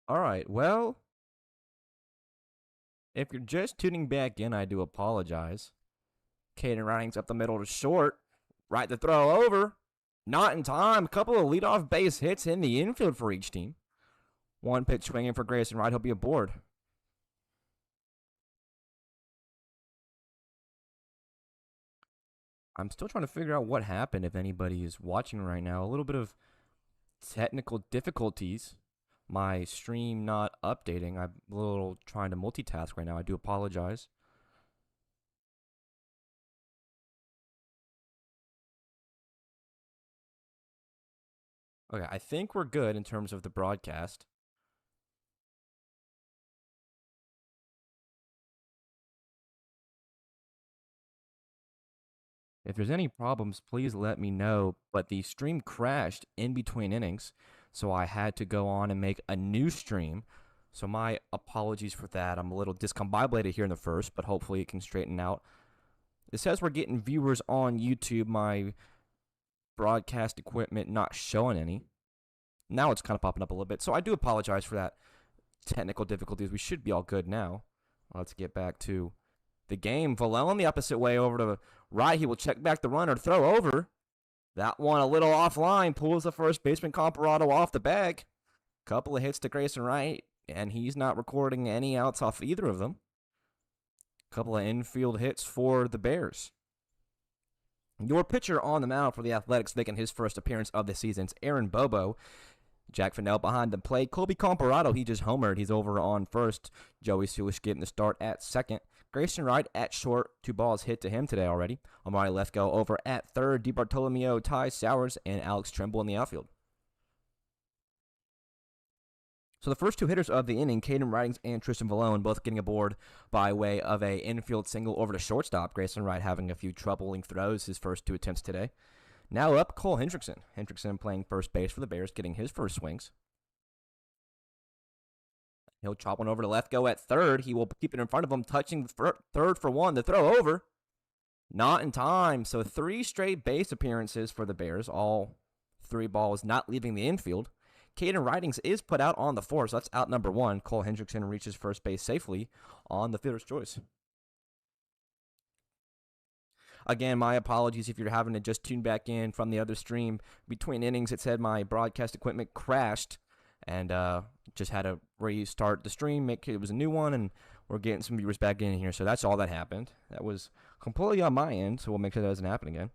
All right, well, if you're just tuning back in, I do apologize. Caden Writings up the middle to short. Right to throw over. Not in time. A couple of leadoff base hits in the infield for each team. One pitch swinging for Grayson Wright. He'll be aboard. I'm still trying to figure out what happened if anybody is watching right now. A little bit of technical difficulties. My stream not updating. I'm a little trying to multitask right now. I do apologize. Okay, I think we're good in terms of the broadcast. If there's any problems, please let me know. But the stream crashed in between innings, so I had to go on and make a new stream. So my apologies for that. I'm a little discombobulated here in the first, but hopefully it can straighten out. It says we're getting viewers on YouTube. My broadcast equipment not showing any. Now it's kind of popping up a little bit. So I do apologize for that technical difficulties. We should be all good now. Let's get back to the game. Valone the opposite way over to right. He will check back the runner, throw over. That one a little offline. Pulls the first baseman Comparado off the bag. Couple of hits to Grayson Wright, and he's not recording any outs off either of them. Couple of infield hits for the Bears. Your pitcher on the mound for the Athletics making his first appearance of the season is Aaron Bobo. Jack Fennell behind the plate. Colby Comparado, he just homered. He's over on first. Joey Sulish getting the start at second. Grayson Wright at short. 2 balls hit to him today already. Amari Lefko over at third. DiBartolomeo, Ty Sowers, and Alex Trimble in the outfield. So the first 2 hitters of the inning, Caden Writings and Tristan Valone, both getting aboard by way of a infield single over to shortstop. Grayson Wright having a few troubling throws his first 2 attempts today. Now up, Cole Hendrickson. Hendrickson playing first base for the Bears, getting his first swings. He'll chop one over to left, go at third. He will keep it in front of him, touching third for one. The throw over. Not in time. So 3 straight base appearances for the Bears. All 3 balls not leaving the infield. Caden Writings is put out on the 4, so that's out number 1. Cole Hendrickson reaches first base safely on the fielder's choice. Again, my apologies if you're having to just tune back in from the other stream. Between innings, it said my broadcast equipment crashed, and just had to restart the stream. It was a new one, and we're getting some viewers back in here. So that's all that happened. That was completely on my end, so we'll make sure that doesn't happen again.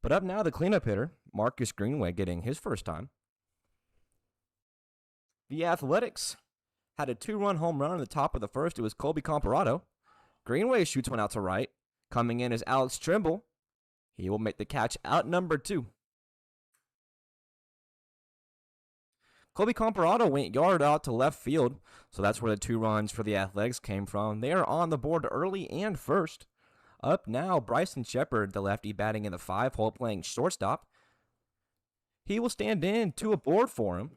But up now, the cleanup hitter, Marcus Greenway, getting his first time. The Athletics had a 2-run home run in the top of the first. It was Colby Comparado. Greenway shoots one out to right. Coming in is Alex Trimble. He will make the catch out number 2. Colby Comparado went yard out to left field, so that's where the 2 runs for the Athletics came from. They are on the board early and first. Up now, Bryson Shepard, the lefty, batting in the 5-hole, playing shortstop. He will stand in to aboard for him.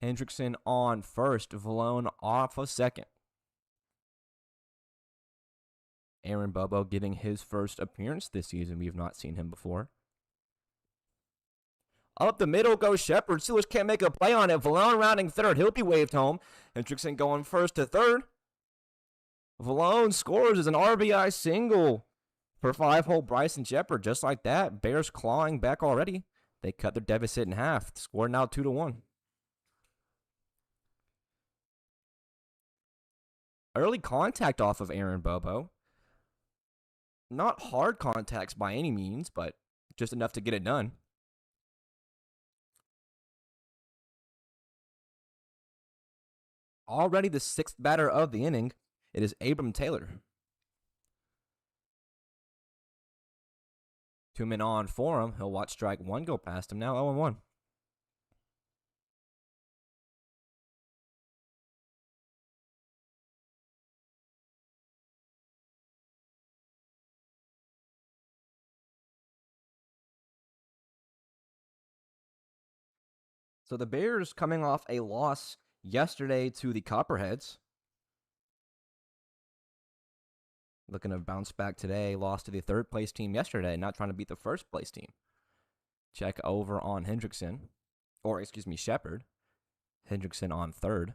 Hendrickson on first, Valone off a second. Aaron Bobo getting his first appearance this season. We have not seen him before. Up the middle goes Shepard. Steelers can't make a play on it. Valone rounding third. He'll be waved home. Hendrickson going first to third. Valone scores as an RBI single for 5-hole Bryson Shepard. Just like that, Bears clawing back already. They cut their deficit in half. The score now 2-1. Early contact off of Aaron Bobo. Not hard contacts by any means, but just enough to get it done. Already the 6th batter of the inning. It is Abram Taylor. 2 men on for him. He'll watch strike 1 go past him. Now 0-1. So the Bears coming off a loss yesterday to the Copperheads. Looking to bounce back today. Lost to the 3rd place team yesterday. Not trying to beat the 1st place team. Check over on Hendrickson. or excuse me, Shepard. Hendrickson on third.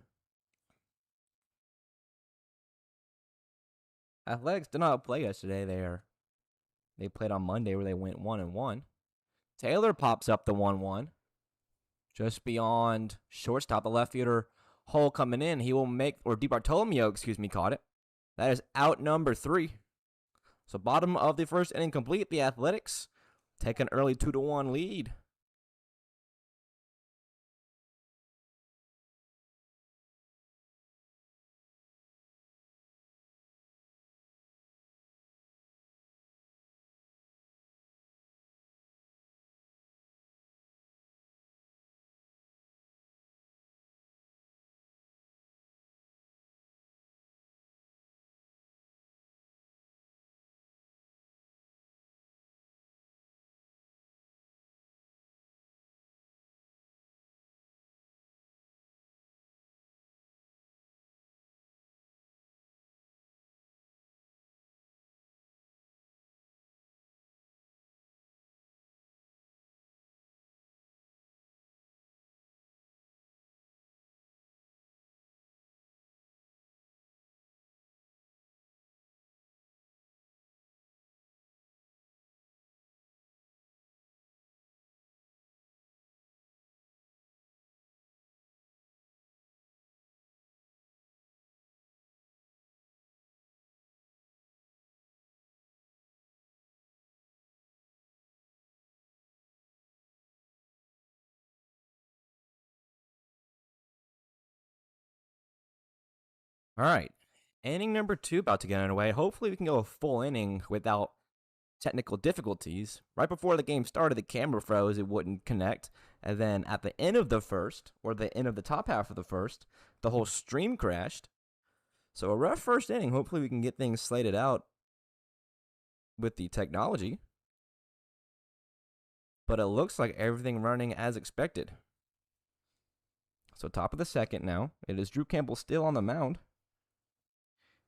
Athletics did not play yesterday. They played on Monday where they went 1-1. Taylor pops up the 1-1. Just beyond shortstop, the left fielder Hole coming in. He will make, or DiBartolomeo, caught it. That is out number 3. So bottom of the first inning complete. The Athletics take an early 2-1 lead. All right. Inning number 2 about to get underway. Hopefully we can go a full inning without technical difficulties. Right before the game started, the camera froze. It wouldn't connect. And then at the end of the first, or the end of the top half of the first, the whole stream crashed. So a rough first inning. Hopefully we can get things slated out with the technology. But it looks like everything running as expected. So top of the second now. It is Drew Campbell still on the mound.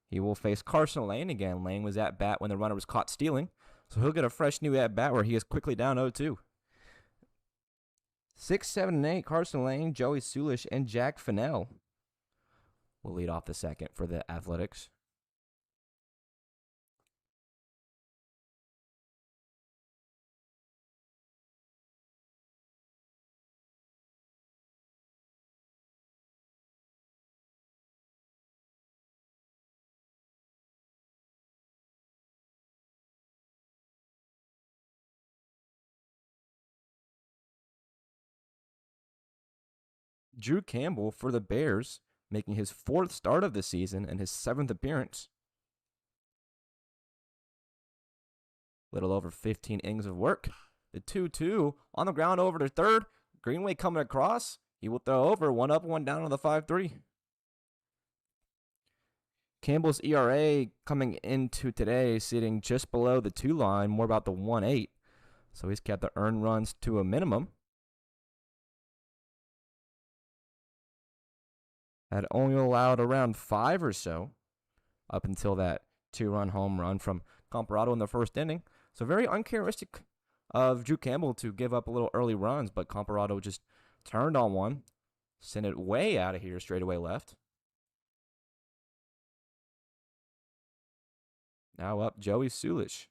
He will face Carson Lane again. Lane was at bat when the runner was caught stealing. So he'll get a fresh new at bat where he is quickly down 0-2. 6, 7, and 8, Carson Lane, Joey Sulish, and Jack Fennell will lead off the second for the Athletics. Drew Campbell for the Bears, making his 4th start of the season and his 7th appearance. Little over 15 innings of work. The 2-2 on the ground over to third. Greenway coming across. He will throw over, 1 up, 1 down on the 5-3. Campbell's ERA coming into today sitting just below the 2 line, more about the 1.8. So he's kept the earned runs to a minimum. Had only allowed around 5 or so up until that 2-run home run from Comparado in the first inning. So very uncharacteristic of Drew Campbell to give up a little early runs, but Comparado just turned on one, sent it way out of here, straightaway left. Now up Joey Sulish.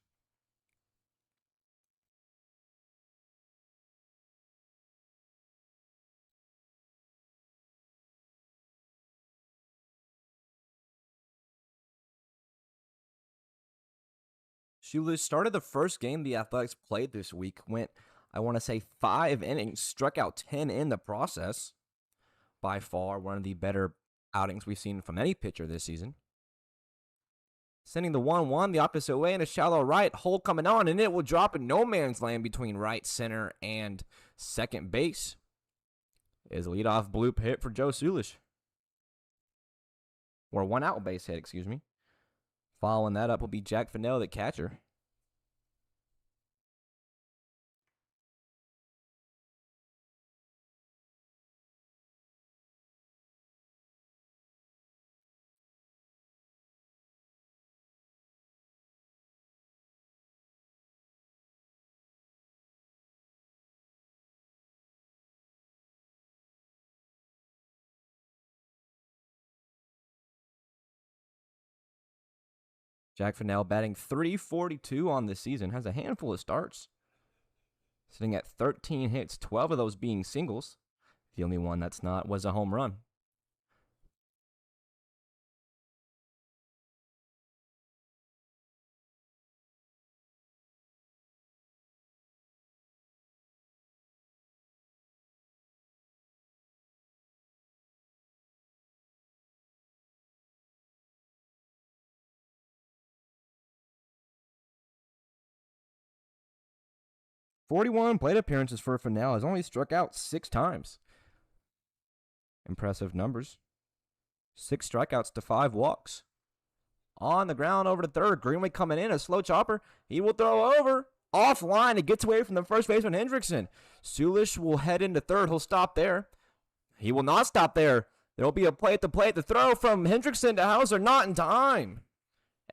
Sulish started the first game the Athletics played this week, went, I want to say, 5 innings, struck out 10 in the process. By far, one of the better outings we've seen from any pitcher this season. Sending the 1-1 the opposite way in a shallow right. Hole coming on, and it will drop in no man's land between right, center, and second base. Is a leadoff bloop hit for Joe Sulish. Or 1 out base hit, excuse me. Following that up will be Jack Fennell, the catcher. Jack Fennell batting .342 on the season, has a handful of starts, sitting at 13 hits, 12 of those being singles. The only one that's not was a home run. .41 plate appearances for Fennell, has only struck out 6 times. Impressive numbers. 6 strikeouts to 5 walks. On the ground over to third. Greenway coming in, a slow chopper. He will throw over. Offline, it gets away from the first baseman, Hendrickson. Sulish will head into third. He'll stop there. He will not stop there. There will be a play at the plate. The throw from Hendrickson to Hauser, not in time.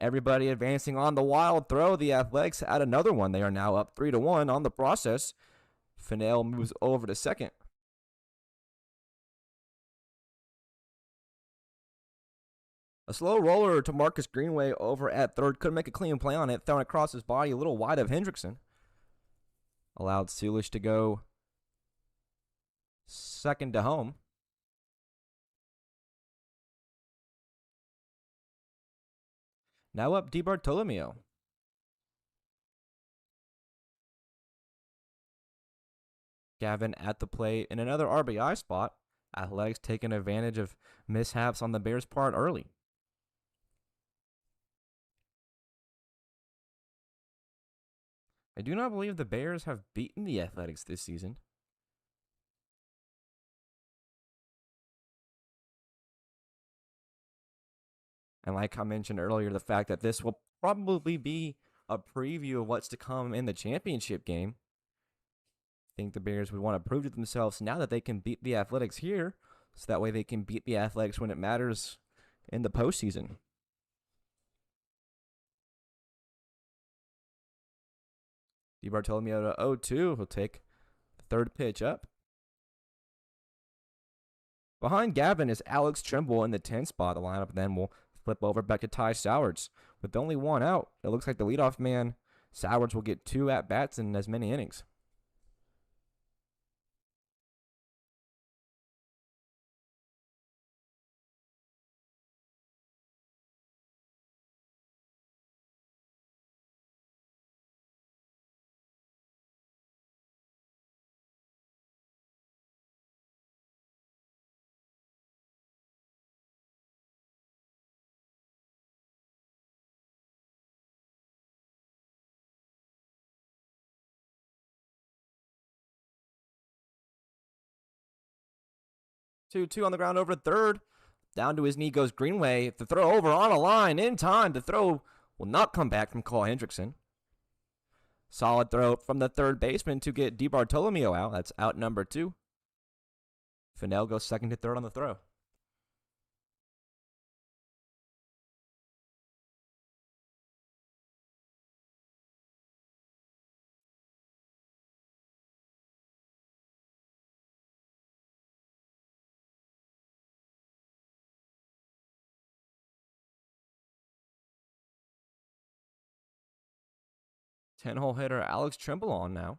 Everybody advancing on the wild throw. The Athletics add another one. They are now up 3-1 on the process. Fennell moves over to second. A slow roller to Marcus Greenway over at third. Couldn't make a clean play on it. Thrown across his body, a little wide of Hendrickson. Allowed Sulish to go second to home. Now up DiBartolomeo. Gavin at the plate in another RBI spot. Athletics taking advantage of mishaps on the Bears' part early. I do not believe the Bears have beaten the Athletics this season. And like I mentioned earlier, the fact that this will probably be a preview of what's to come in the championship game. I think the Bears would want to prove to themselves now that they can beat the Athletics here, so that way they can beat the Athletics when it matters in the postseason. DiBartolomeo to 0-2. He'll take the third pitch up. Behind Gavin is Alex Trimble in the 10 spot. The lineup then will flip over back to Ty Sowards. With only one out, it looks like the leadoff man, Sowards, will get 2 at-bats in as many innings. Two on the ground over to third. Down to his knee goes Greenway. The throw over on a line in time. The throw will not come back from Cole Hendrickson. Solid throw from the third baseman to get DiBartolomeo out. That's out number 2. Fennell goes second to third on the throw. Ten-hole hitter Alex Trimble on now.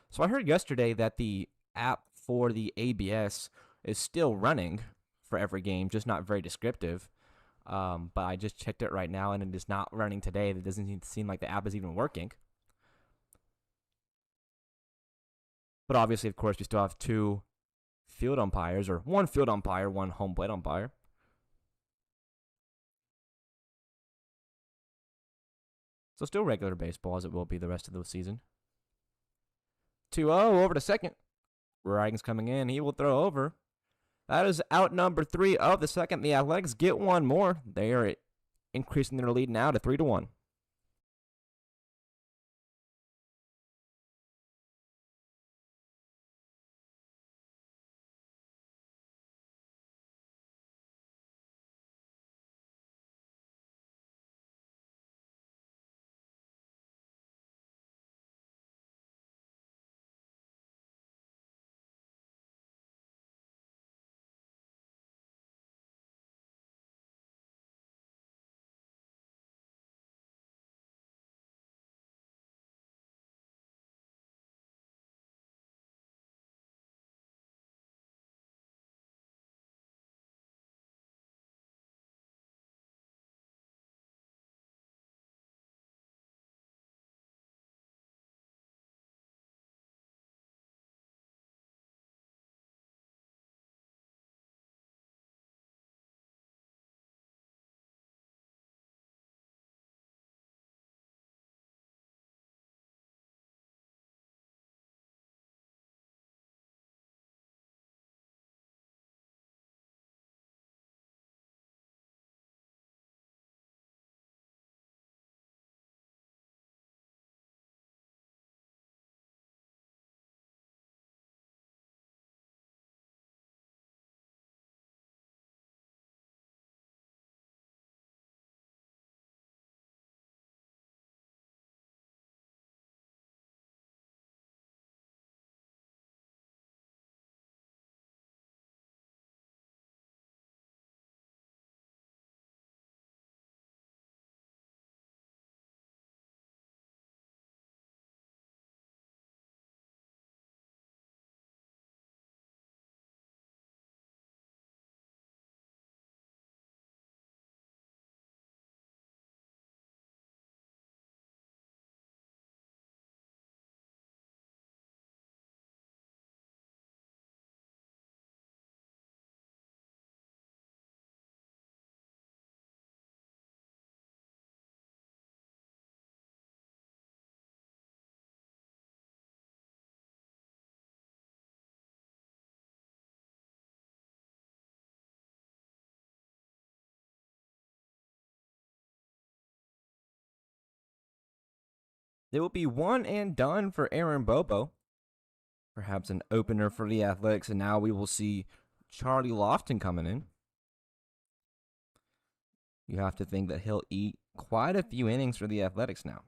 So I heard yesterday that the app for the ABS is still running for every game, just not very descriptive. But I just checked it right now, and it is not running today. It doesn't seem like the app is even working. But obviously, of course, we still have 2 field umpires, or 1 field umpire, 1 home plate umpire. So still regular baseball as it will be the rest of the season. 2-0 over to second. Reagan's coming in. He will throw over. That is out number 3 of the second. The Athletics get 1 more. They are increasing their lead now to 3-1. It will be one and done for Aaron Bobo. Perhaps an opener for the Athletics, and now we will see Charlie Lofton coming in. You have to think that he'll eat quite a few innings for the Athletics now.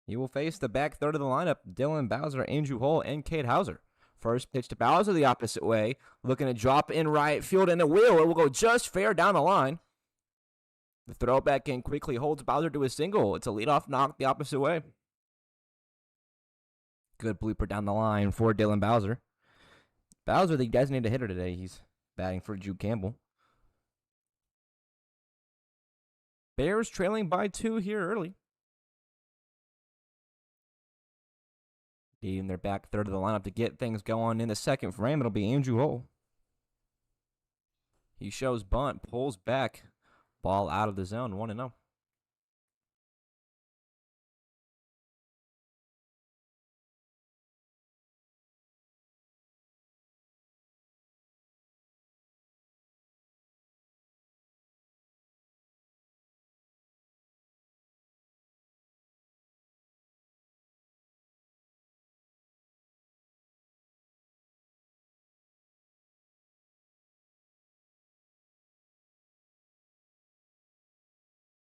He will face the back third of the lineup, Dylan Bowser, Andrew Hole, and Cade Hauser. First pitch to Bowser the opposite way, looking to drop in right field, and it will go just fair down the line. The throw back in quickly holds Bowser to a single. It's a leadoff knock the opposite way. Good blooper down the line for Dylan Bowser. Bowser, the designated hitter today. He's batting for Jude Campbell. Bears trailing by 2 here early. Needing their back third of the lineup to get things going in the second frame. It'll be Andrew Hole. He shows bunt, pulls back. Ball out of the zone, 1-0.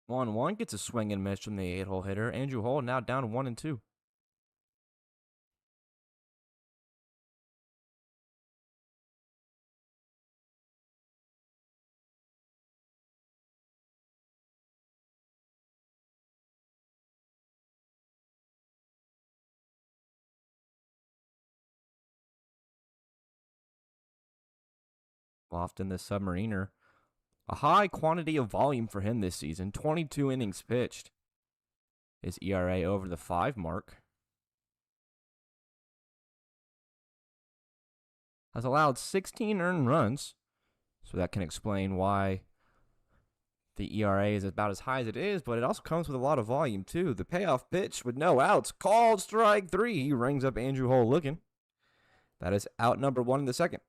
One gets a swing and miss from the 8-hole hitter. Andrew Hole now down 1-2. Lofton, the submariner. A high quantity of volume for him this season. 22 innings pitched. His ERA over the 5 mark. Has allowed 16 earned runs. So that can explain why the ERA is about as high as it is, but it also comes with a lot of volume, too. The payoff pitch with no outs. Called strike 3. He rings up Andrew Hole looking. That is out number 1 in the second.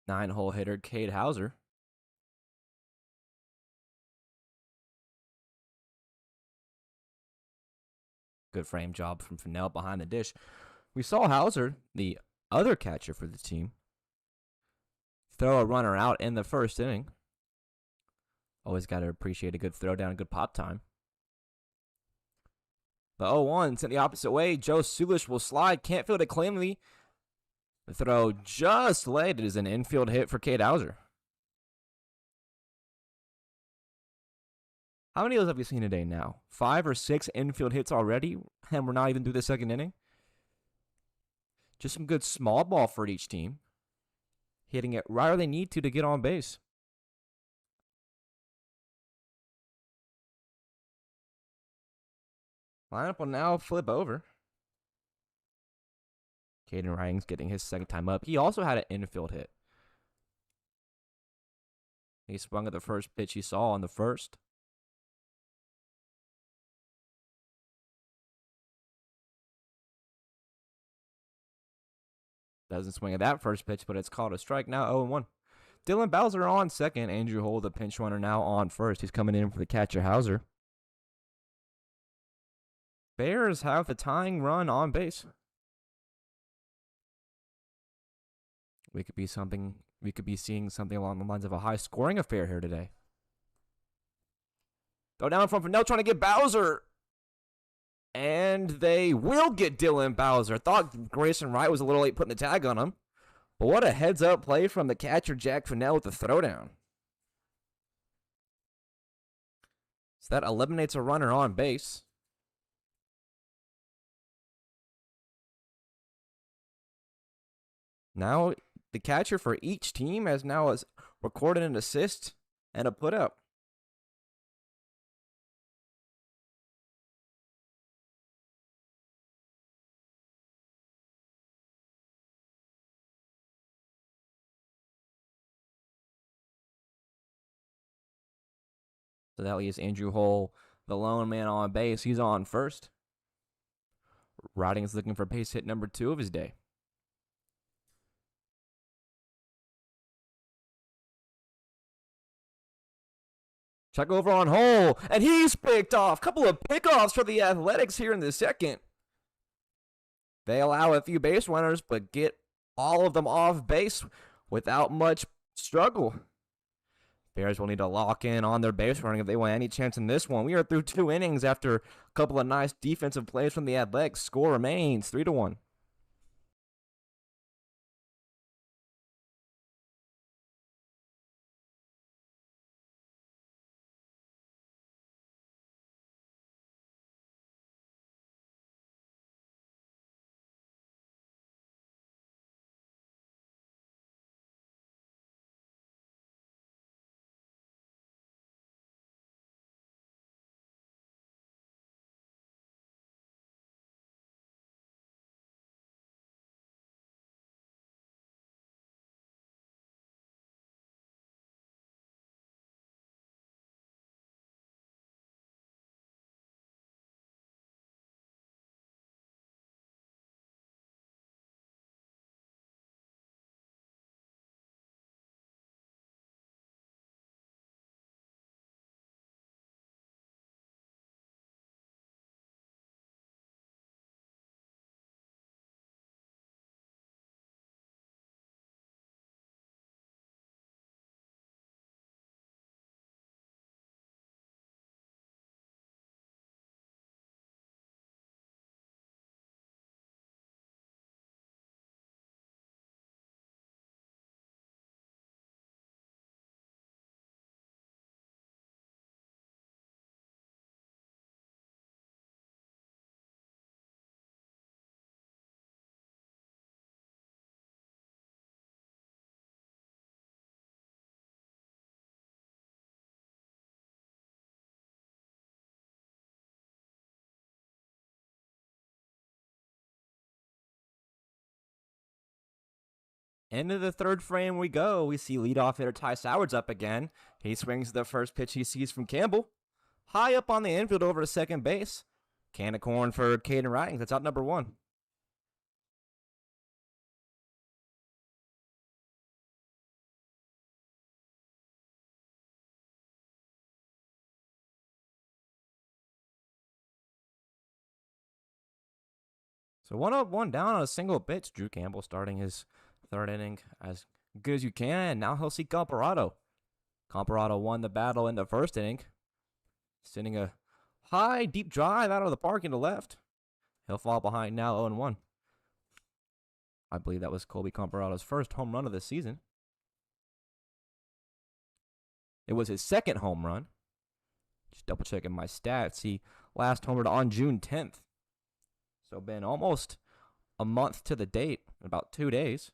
Nine-hole hitter, Cade Hauser. Good frame job from Fennell behind the dish. We saw Hauser, the other catcher for the team, throw a runner out in the first inning. Always got to appreciate a good throwdown, a good pop time. The 0-1 sent the opposite way. Joe Sulish will slide. Can't field it cleanly. The throw just late. It is an infield hit for Cade Hauser. How many of those have you seen today now? 5 or 6 infield hits already, and we're not even through the second inning. Just some good small ball for each team. Hitting it right where they need to get on base. Lineup will now flip over. Caden Writing's getting his second time up. He also had an infield hit. He swung at the first pitch he saw on the first. Doesn't swing at that first pitch, but it's called a strike. Now 0-1. Dylan Bowser on second. Andrew Hole, the pinch runner, now on first. He's coming in for the catcher, Hauser. Bears have the tying run on base. We could be seeing something along the lines of a high-scoring affair here today. Throw down from Fennell trying to get Bowser. And they will get Dylan Bowser. Thought Grayson Wright was a little late putting the tag on him. But what a heads-up play from the catcher, Jack Fennell, with the throwdown. So that eliminates a runner on base. Now the catcher for each team has now recorded an assist and a put-out. So that leaves Andrew Hull, the lone man on base. He's on first. Riding is looking for base hit number 2 of his day. Check over on Hull, and he's picked off. Couple of pickoffs for the Athletics here in the second. They allow a few base runners, but get all of them off base without much struggle. Bears will need to lock in on their base running if they want any chance in this one. We are through 2 innings after a couple of nice defensive plays from the Athletics. Score remains 3-1. Into the third frame we go. We see leadoff hitter Ty Sowards up again. He swings the first pitch he sees from Campbell. High up on the infield over to second base. Can of corn for Caden Ridings. That's out number 1. So 1 up, 1 down on a single pitch. Drew Campbell starting his third inning as good as you can. Now he'll see Comparado. Comparado won the battle in the first inning, sending a high, deep drive out of the park into left. He'll fall behind now 0-1. I believe that was Colby Comparado's first home run of the season. It was his second home run. Just double checking my stats. He last homered on June 10th. So been almost a month to the date, about 2 days.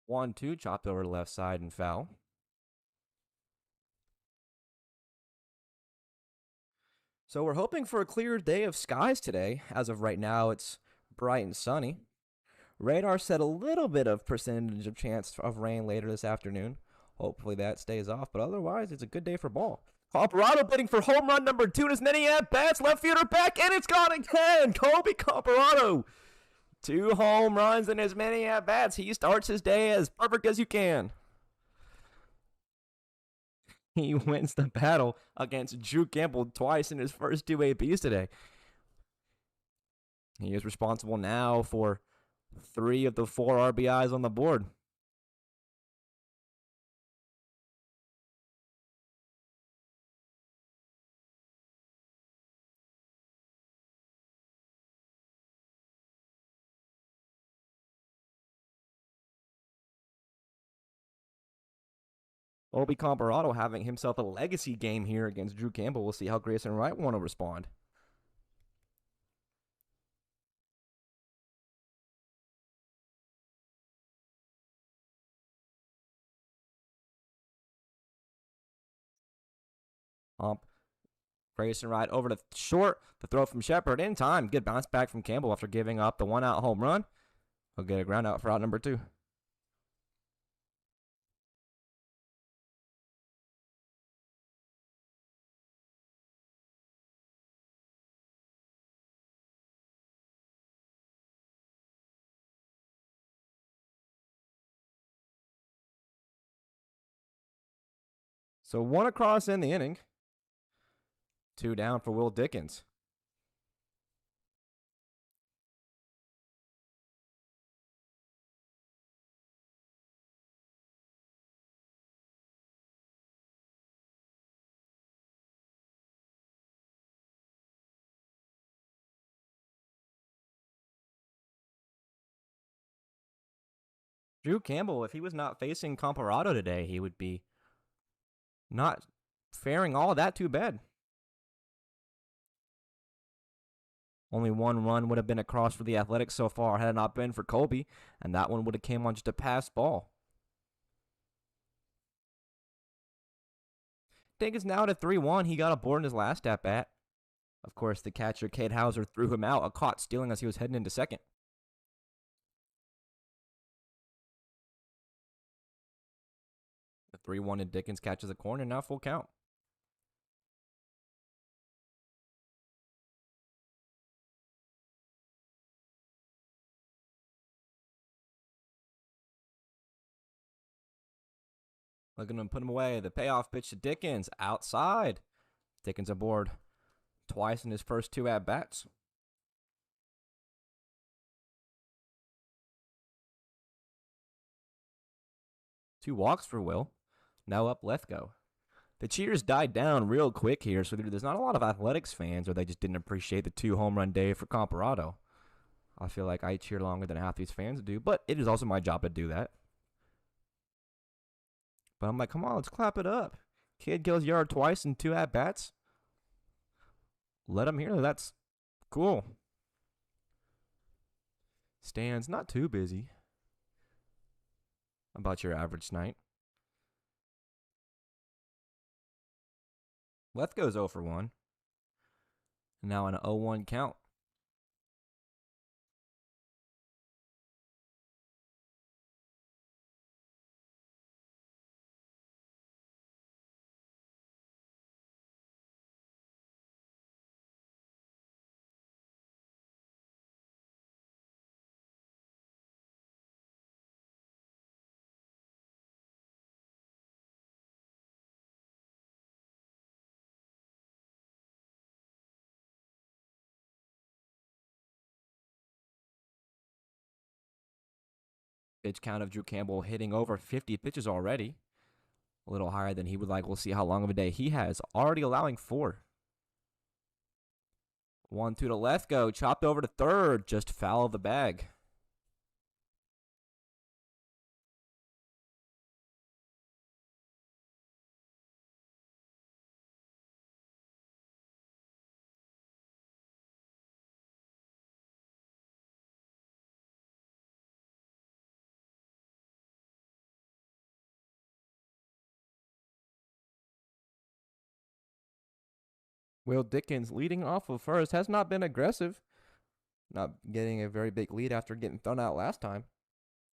One, two, chopped over the left side and foul. So we're hoping for a clear day of skies today. As of right now, it's bright and sunny. Radar said a little bit of percentage of chance of rain later this afternoon. Hopefully that stays off, but otherwise, it's a good day for ball. Comparado bidding for home run number 2 in his many at-bats. Left fielder back, and it's gone again. Colby Comparado. 2 home runs in his many at-bats. He starts his day as perfect as you can. He wins the battle against Drew Campbell twice in his first 2 ABs today. He is responsible now for 3 of the 4 RBIs on the board. Colby Comparado having himself a legacy game here against Drew Campbell. We'll see how Grayson Wright want to respond. Ump. Grayson right over to short. The throw from Shepard in time. Good bounce back from Campbell after giving up the 1-out home run. He'll get a ground out for out number 2. So 1 across in the inning. 2 down for Will Dickens. Drew Campbell, if he was not facing Comparado today, he would be not faring all that too bad. Only 1 run would have been across for the Athletics so far had it not been for Colby, and that one would have came on just a pass ball. Dickens now at 3-1. He got aboard in his last at bat. Of course, the catcher, Cade Hauser, threw him out, a caught stealing as he was heading into second. The 3-1 and Dickens catches a corner, now full count. Looking to put him away. The payoff pitch to Dickens, outside. Dickens aboard twice in his first 2 at-bats. Two walks for Will. Now up Lethgo. The cheers died down real quick here, so there's not a lot of Athletics fans, or they just didn't appreciate the 2 home run day for Comparado. I feel like I cheer longer than half these fans do, but it is also my job to do that. But I'm like, come on, let's clap it up. Kid kills yard twice in 2 at-bats. Let him hear that. That's cool. Stands not too busy. About your average night. Lethgo's 0 for 1. Now an 0-1 count. Pitch count of Drew Campbell hitting over 50 pitches already. A little higher than he would like. We'll see how long of a day he has. Already allowing 4. 1-2 to Lethgo. Chopped over to third. Just foul of the bag. Will Dickens leading off of first has not been aggressive. Not getting a very big lead after getting thrown out last time.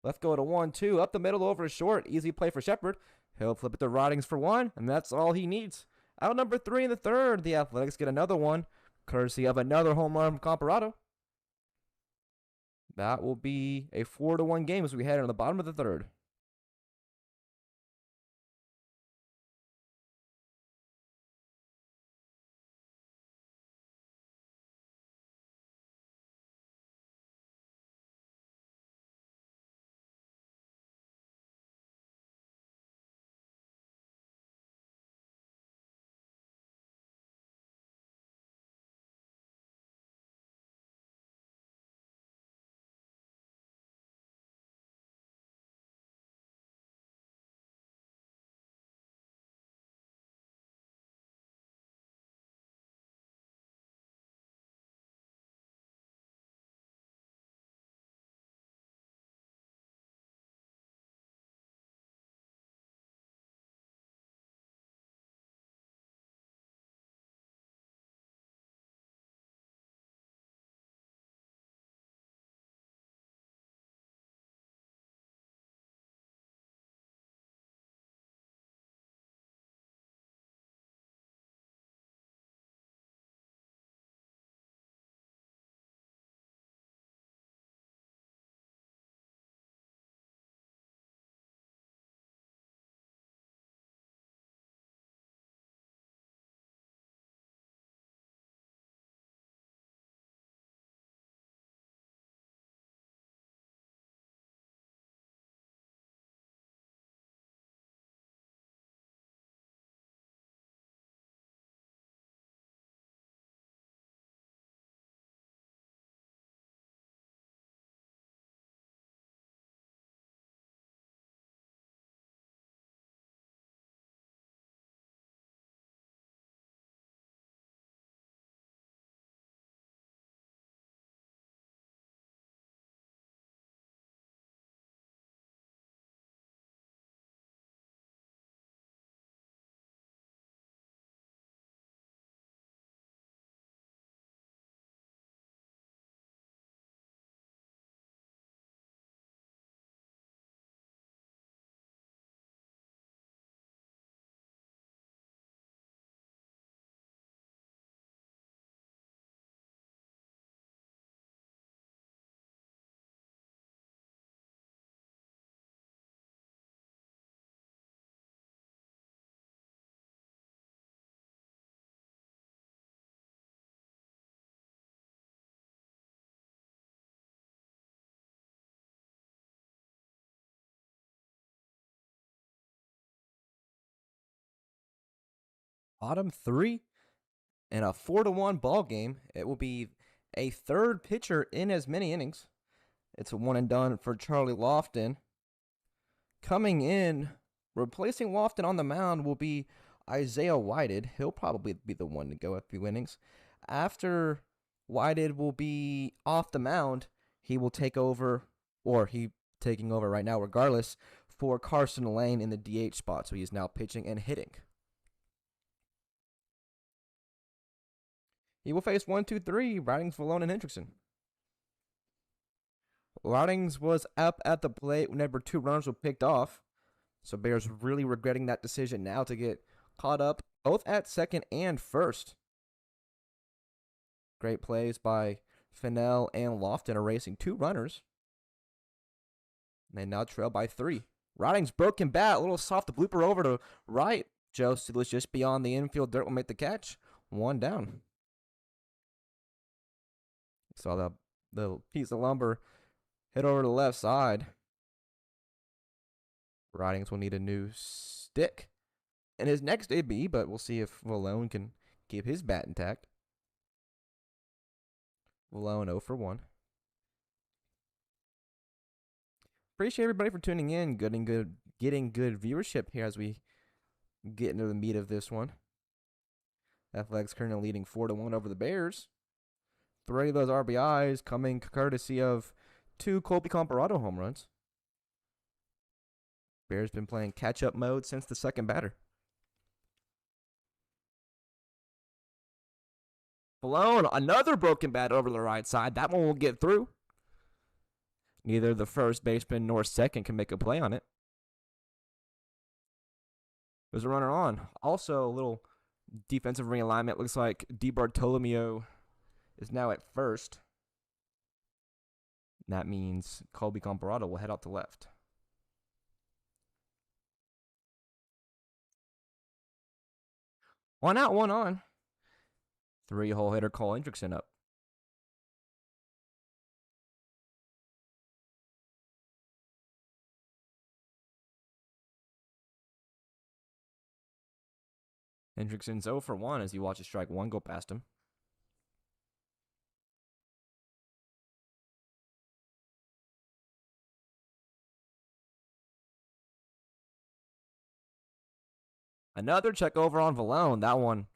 Lethgo to 1-2. Up the middle over to short. Easy play for Shepard. He'll flip it to Ridings for 1, and that's all he needs. Out number 3 in the third. The Athletics get another one, courtesy of another home run from Comparado. That will be a 4-1 game as we head on the bottom of the third. Bottom three in a 4-1 ball game. It will be a third pitcher in as many innings. It's a one and done for Charlie Lofton. Coming in, replacing Lofton on the mound will be Isaiah Whited. He'll probably be the one to go a few innings. After Whited will be off the mound, he will take over, or he taking over right now regardless, for Carson Lane in the DH spot. So he is now pitching and hitting. He will face 1, 2, 3, Ridings, Valone, and Hendrickson. Ridings was up at the plate whenever 2 runners were picked off. So Bears really regretting that decision now to get caught up both at second and first. Great plays by Fennell and Lofton erasing 2 runners. They now trail by 3. Ridings broken bat, a little soft blooper over to right. Joe Steelers just beyond the infield dirt will make the catch. 1 down. Saw the piece of lumber hit over to the left side. Ridings will need a new stick in his next AB, but we'll see if Valone can keep his bat intact. Valone 0 for 1. Appreciate everybody for tuning in, getting good viewership here as we get into the meat of this one. Athletics currently leading 4-1 over the Bears. 3 of those RBIs coming courtesy of 2 Colby Comparado home runs. Bears been playing catch-up mode since the second batter. Blown, another broken bat over the right side. That one will get through. Neither the first baseman nor second can make a play on it. There's a runner on. Also, a little defensive realignment. Looks like DiBartolomeo is now at first. That means Colby Comparado will head out to left. One out, one on. 3-hole hitter Cole Hendrickson up. Hendrickson's 0 for 1 as he watches strike 1 go past him. Another check over on Valone. That one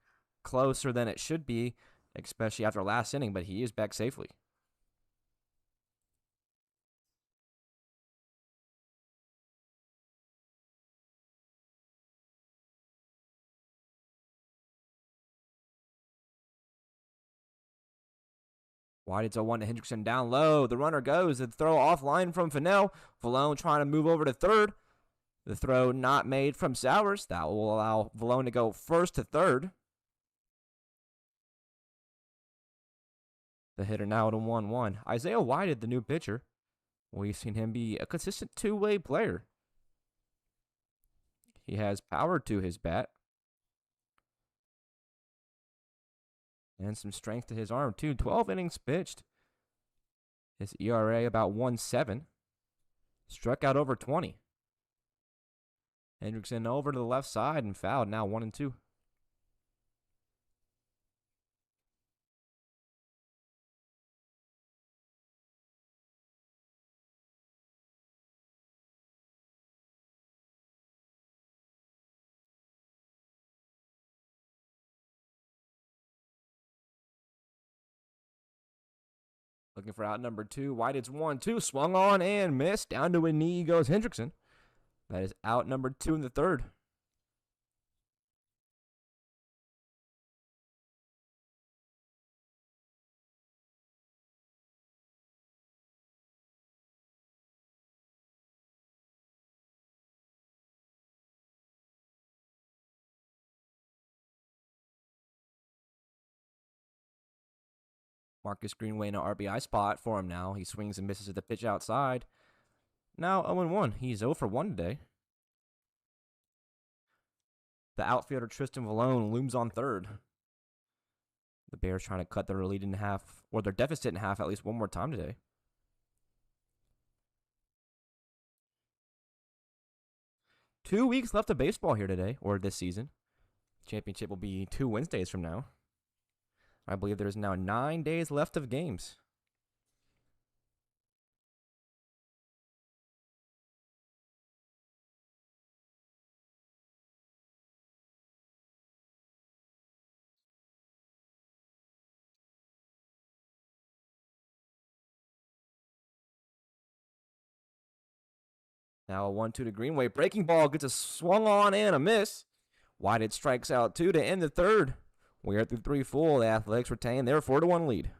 closer than it should be, especially after last inning, but he is back safely. White, it's 0-1 to Hendrickson down low. The runner goes. The throw offline from Fennell. Valone trying to move over to third. The throw not made from Sowers. That will allow Valone to go first to third. The hitter now at a 1-1. Isaiah Whited, the new pitcher. We've seen him be a consistent two-way player. He has power to his bat. And some strength to his arm, too. 12 innings pitched. His ERA about 1.7. Struck out over 20. Hendrickson over to the left side and fouled. Now 1-2. Looking for out number 2. White, it's 1-2. Swung on and missed. Down to a knee goes Hendrickson. That is out number 2 in the third. Marcus Greenway in an RBI spot for him now. He swings and misses at the pitch outside. Now 0-1. He's 0 for 1 today. The outfielder Tristan Valone looms on third. The Bears trying to cut their lead in half, or their deficit in half at least one more time today. Two weeks left of baseball here today, or this season. Championship will be 2 Wednesdays from now. I believe there's now 9 days left of games. Now a 1-2 to Greenway. Breaking ball gets a swung on and a miss. Whitehead strikes out 2 to end the third. We are through 3 full. The Athletics retain their 4-1 lead.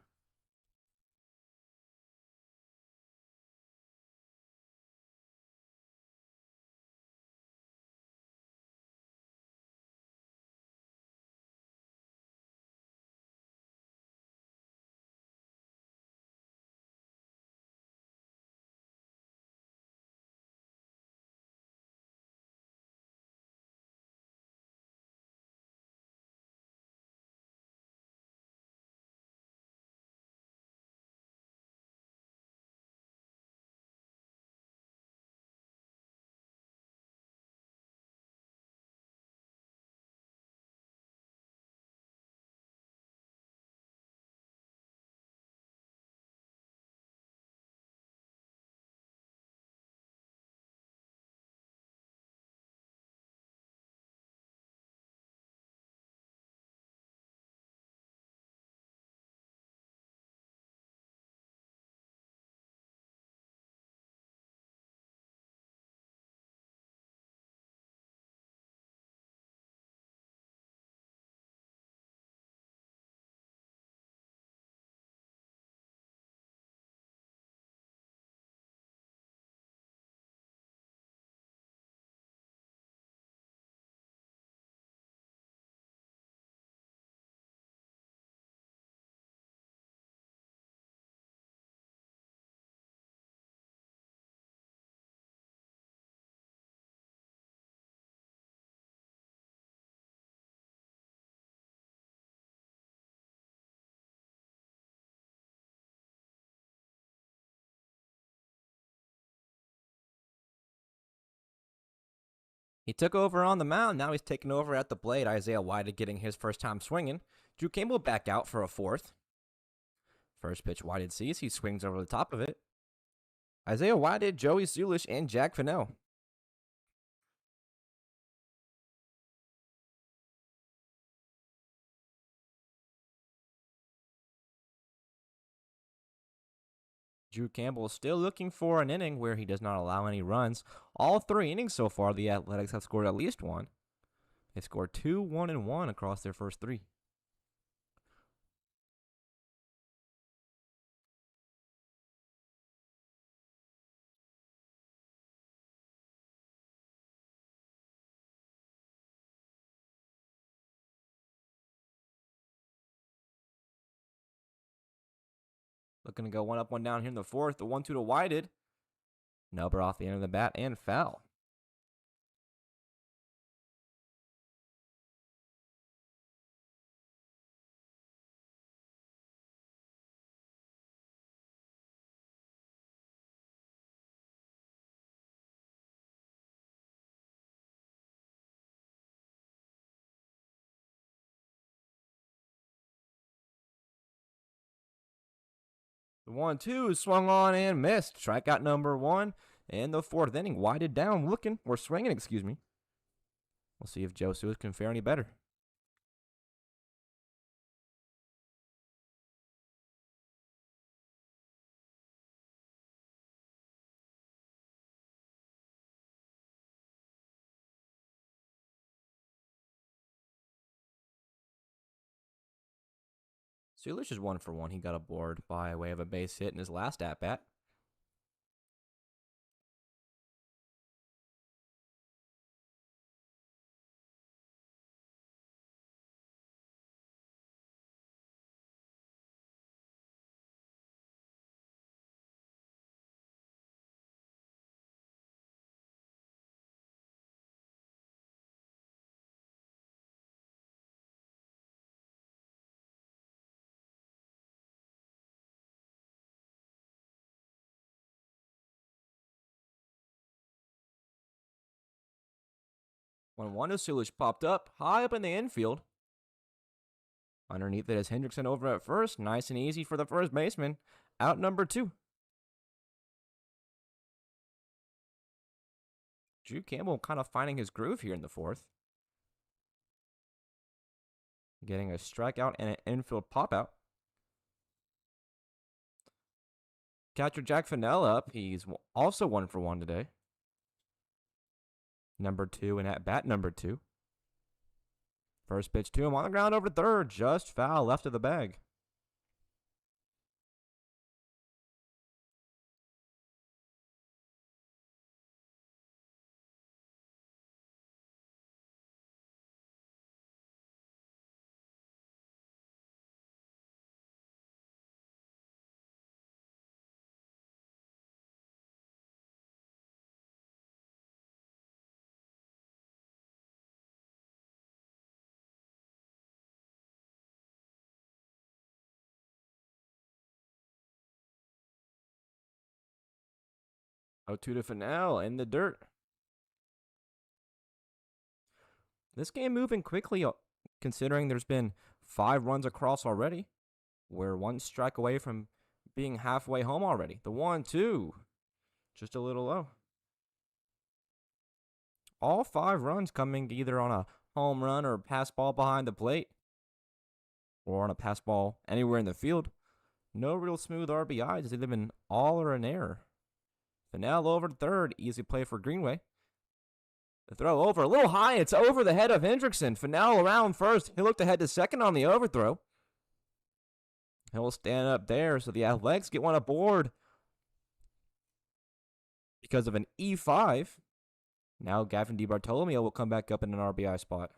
He took over on the mound. Now he's taking over at the plate. Isaiah Whitehead getting his first time swinging. Drew Campbell back out for a fourth. First pitch Whitehead sees. He swings over the top of it. Isaiah Whitehead, Joey Zulish, and Jack Fennell. Drew Campbell is still looking for an inning where he does not allow any runs. All 3 innings so far, the Athletics have scored at least 1. They scored 2, 1, and 1 across their first 3. Looking to go 1 up, 1 down here in the fourth. The 1-2 to Whitehead. Nubber off the end of the bat and foul. The 1-2 is swung on and missed. Strikeout number 1 in the fourth inning. Whitehead down, looking, or swinging, excuse me. We'll see if Joe Suez can fare any better. Sulish is 1 for 1. He got aboard by way of a base hit in his last at-bat. When one is Sulish popped up, high up in the infield. Underneath it is Hendrickson over at first. Nice and easy for the first baseman. Out number 2. Drew Campbell kind of finding his groove here in the 4th. Getting a strikeout and an infield pop out. Catcher Jack Fennell up. He's also 1 for 1 today. Number 2 and at bat number 2. First pitch to him on the ground over third. Just foul left of the bag. Oh, 2 to Fennell in the dirt. This game moving quickly, considering there's been 5 runs across already. We're 1 strike away from being halfway home already. The 1-2, just a little low. All 5 runs coming either on a home run or pass ball behind the plate, or on a pass ball anywhere in the field. No real smooth RBIs. They've been all or an error. Fennell over to third. Easy play for Greenway. The throw over a little high. It's over the head of Hendrickson. Fennell around first. He looked ahead to second on the overthrow. He'll stand up there, so the Athletics get one aboard because of an E5. Now Gavin DiBartolomeo will come back up in an RBI spot.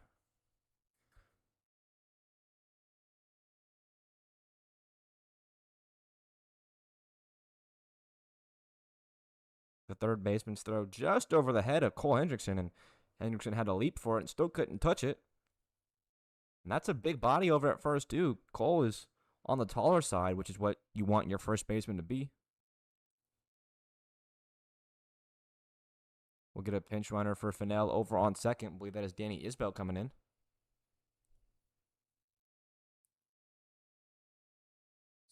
The third baseman's throw just over the head of Cole Hendrickson, and Hendrickson had to leap for it and still couldn't touch it. And that's a big body over at first, too. Cole is on the taller side, which is what you want your first baseman to be. We'll get a pinch runner for Fennell over on second. I believe that is Danny Isbell coming in.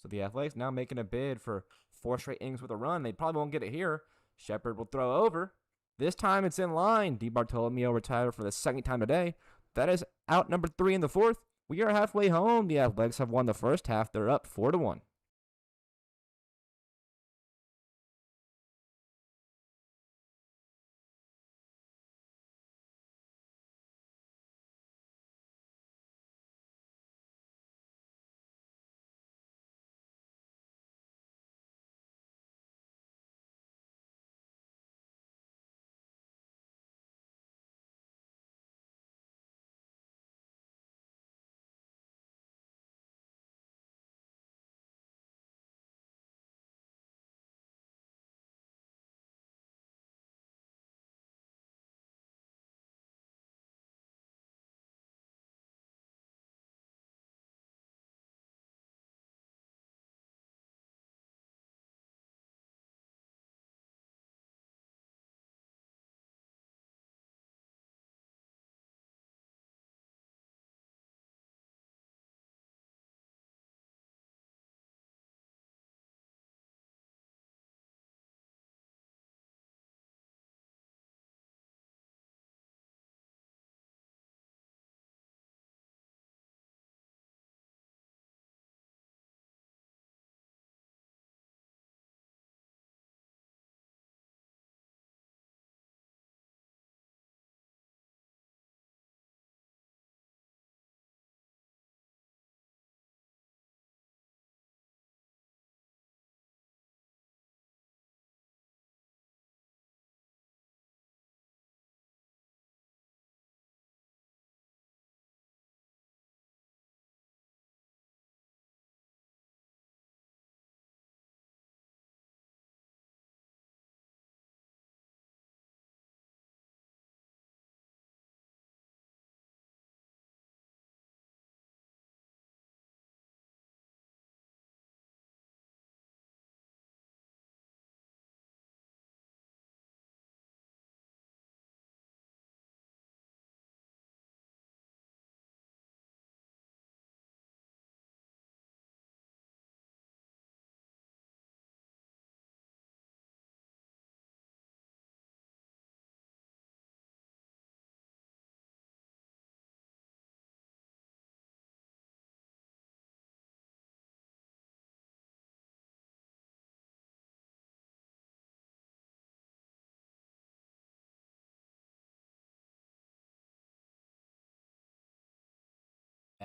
So the Athletics now making a bid for 4 straight innings with a run. They probably won't get it here. Shepard will throw over. This time it's in line. DiBartolomeo retired for the second time today. That is out number 3 in the 4th. We are halfway home. The Athletics have won the first half. They're up 4-1.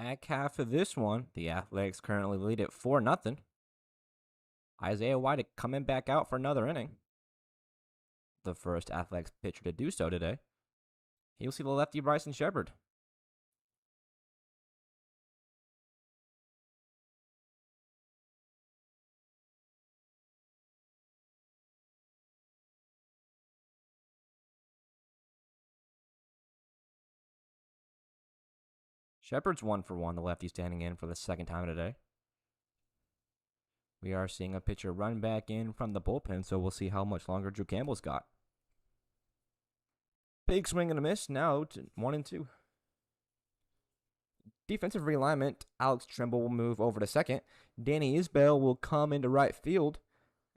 Back half of this one, the Athletics currently lead at 4-0. Isaiah White coming back out for another inning. The first Athletics pitcher to do so today. He'll see the lefty Bryson Shepard. Shepard's 1-for-1, the lefty standing in for the second time today. We are seeing a pitcher run back in from the bullpen, so we'll see how much longer Drew Campbell's got. Big swing and a miss, now to 1-2. Defensive realignment, Alex Trimble will move over to second. Danny Isbell will come into right field.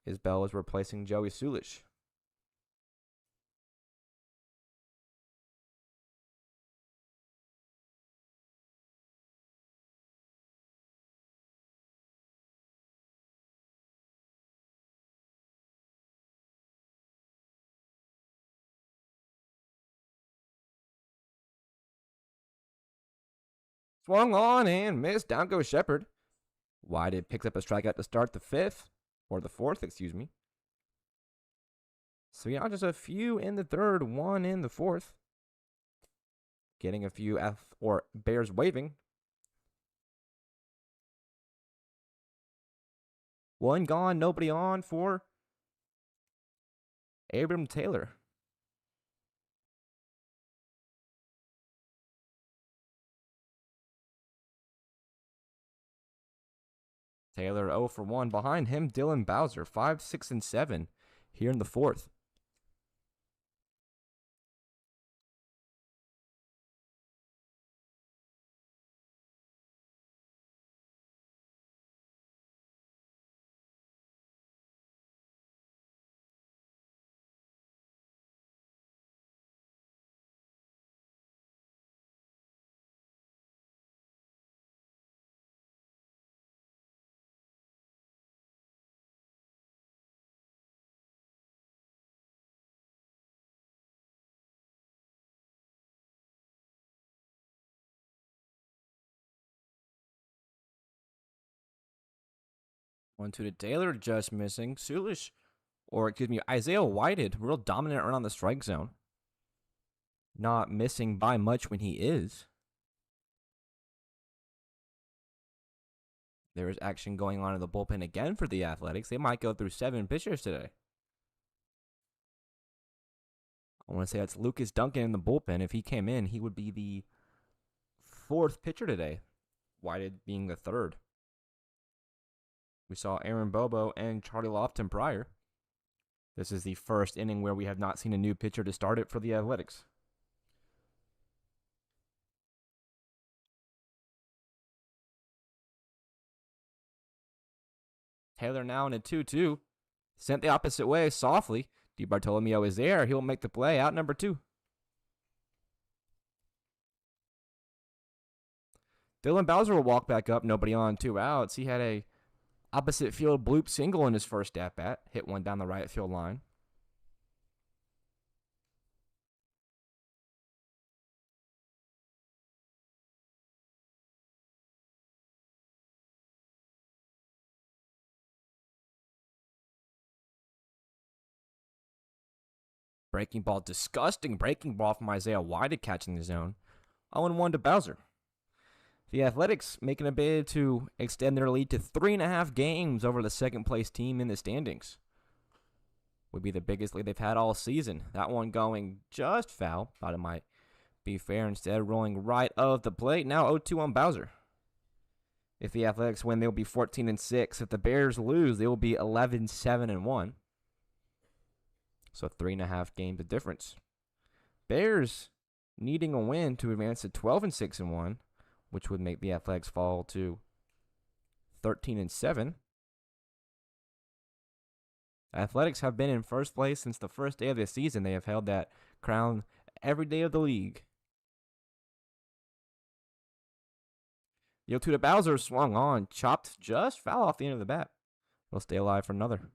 Isbell is replacing Joey Sulish. Swung on and missed. Down goes Shepard. White picks up a strikeout to start the fifth, or the fourth, excuse me. So yeah, just a few in the third, one in the fourth. Getting a few Bears waving. One gone, nobody on for Abram Taylor. Taylor 0-for-1. Behind him, Dylan Bowser, 5, 6, and 7 here in the fourth. One, two to Taylor, just missing. Isaiah Whited, real dominant around the strike zone. Not missing by much when he is. There is action going on in the bullpen again for the Athletics. They might go through 7 pitchers today. I want to say that's Lucas Duncan in the bullpen. If he came in, he would be the 4th pitcher today. Whited being the 3rd. We saw Aaron Bobo and Charlie Lofton prior. This is the first inning where we have not seen a new pitcher to start it for the Athletics. Taylor now in a 2-2. Sent the opposite way softly. DiBartolomeo is there. He'll make the play. Out number 2. Dylan Bowser will walk back up. Nobody on, 2 outs. He had a opposite field bloop single in his first at-bat. Hit one down the right field line. Breaking ball, disgusting breaking ball from Isaiah White to catch in the zone. 0-1 to Bowser. The Athletics making a bid to extend their lead to 3.5 games over the second place team in the standings. Would be the biggest lead they've had all season. That one going just foul. Thought it might be fair instead. Rolling right of the plate. Now 0-2 on Bowser. If the Athletics win, they'll be 14-6. If the Bears lose, they will be 11-7-1. So 3.5 games of difference. Bears needing a win to advance to 12-6-1, which would make the Athletics fall to 13-7. Athletics have been in first place since the first day of the season. They have held that crown every day of the league. 0-2 to Bowser, swung on, chopped just foul off the end of the bat. He'll stay alive for another.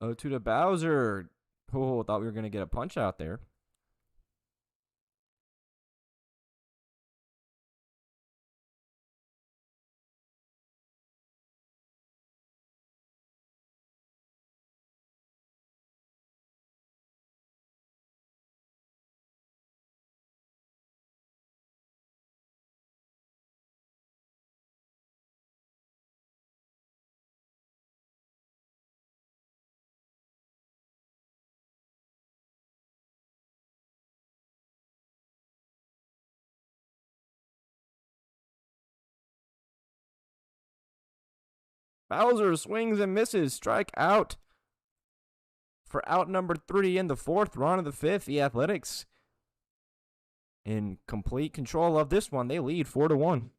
Oh, to the Bowser. Oh, thought we were going to get a punch out there. Bowser swings and misses. Strike out for out number 3 in the fourth. We're on to the fifth. The Athletics in complete control of this one. They lead 4-1.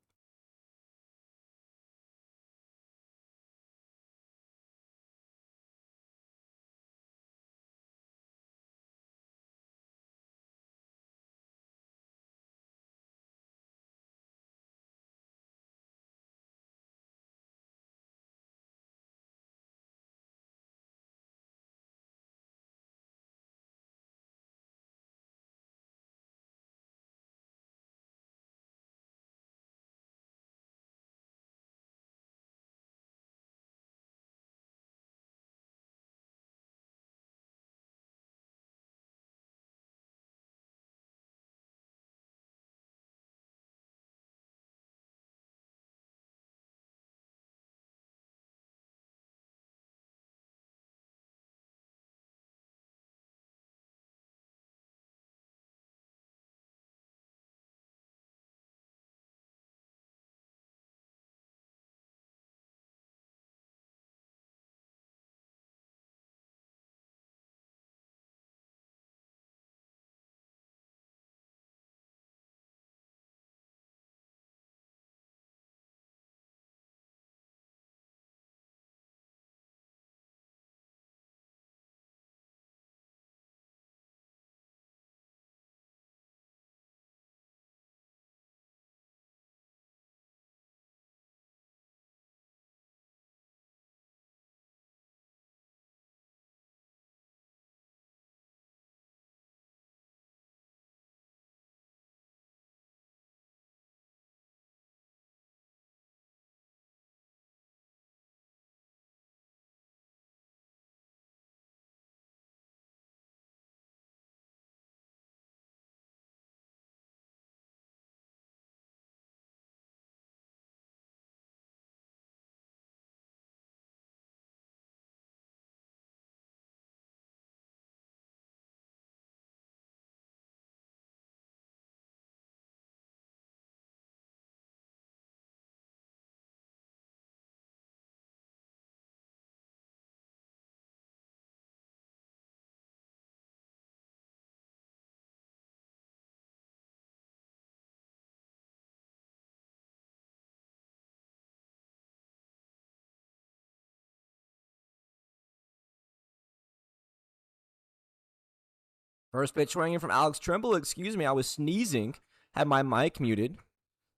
First pitch swinging from Alex Trimble. Excuse me, I was sneezing. Had my mic muted,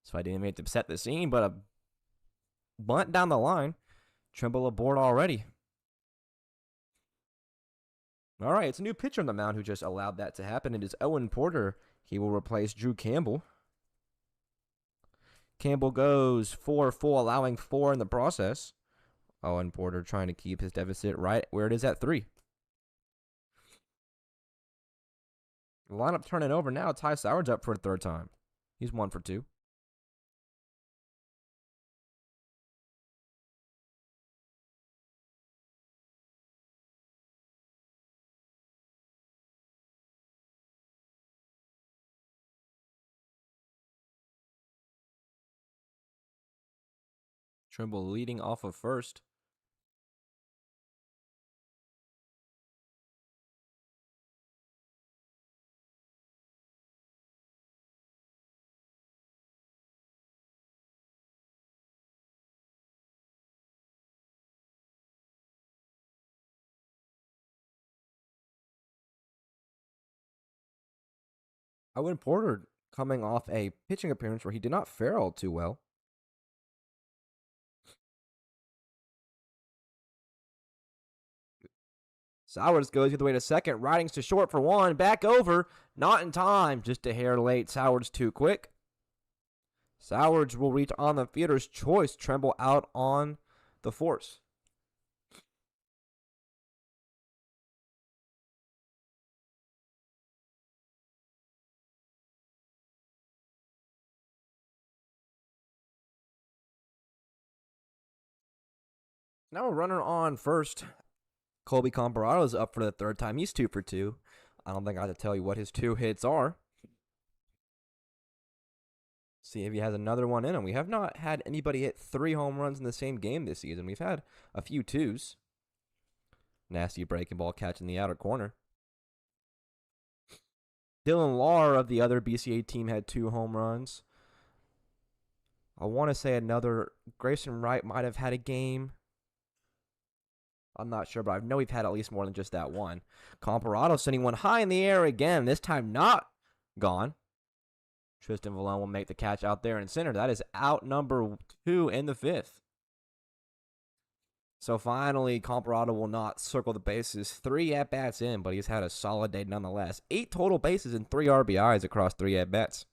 so I didn't mean to set the scene, but a bunt down the line. Trimble aboard already. All right, it's a new pitcher on the mound who just allowed that to happen. It is Owen Porter. He will replace Drew Campbell. Campbell goes 4-4, allowing 4 in the process. Owen Porter trying to keep his deficit right where it is at 3. The lineup turning over now. Ty Sauer's up for the third time. He's 1 for 2. Trimble leading off of first. Owen Porter coming off a pitching appearance where he did not fare all too well. Sowards goes the other way to second. Riding's to short for one. Back over. Not in time. Just a hair late. Sowards too quick. Sowards will reach on the fielder's choice. Tremble out on the force. Now a runner on first. Colby Comparado is up for the third time. He's 2 for 2. I don't think I have to tell you what his 2 hits are. See if he has another one in him. We have not had anybody hit 3 home runs in the same game this season. We've had a few 2s. Nasty breaking ball catch in the outer corner. Dylan Lahr of the other BCA team had 2 home runs. I want to say another Grayson Wright might have had a game. I'm not sure, but I know we've had at least more than just that one. Comparado sending one high in the air again. This time not gone. Tristan Vallone will make the catch out there in center. That is out number 2 in the 5th. So finally, Comparado will not circle the bases. 3 at-bats in, but he's had a solid day nonetheless. 8 total bases and 3 RBIs across 3 at-bats.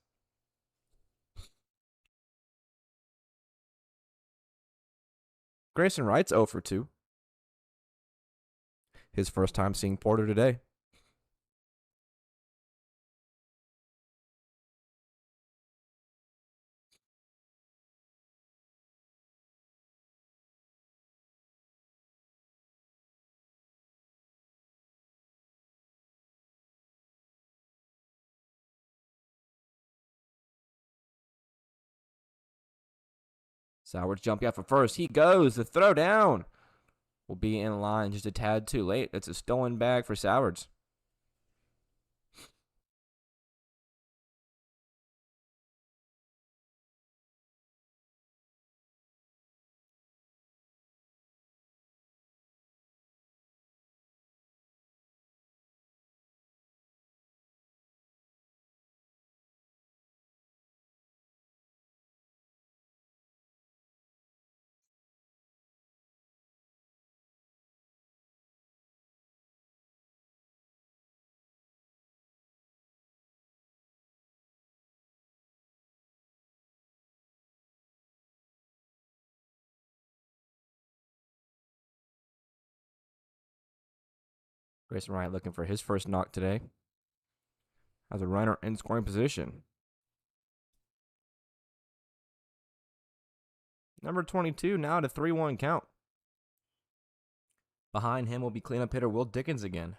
Grayson Wright's 0 for 2. His first time seeing Porter today. Sowards jumping out for first. He goes. The throw down will be in line just a tad too late. It's a stolen bag for Sowards. Grayson Wright looking for his first knock today. Has a runner in scoring position. Number 22 now at a 3-1 count. Behind him will be cleanup hitter Will Dickens again.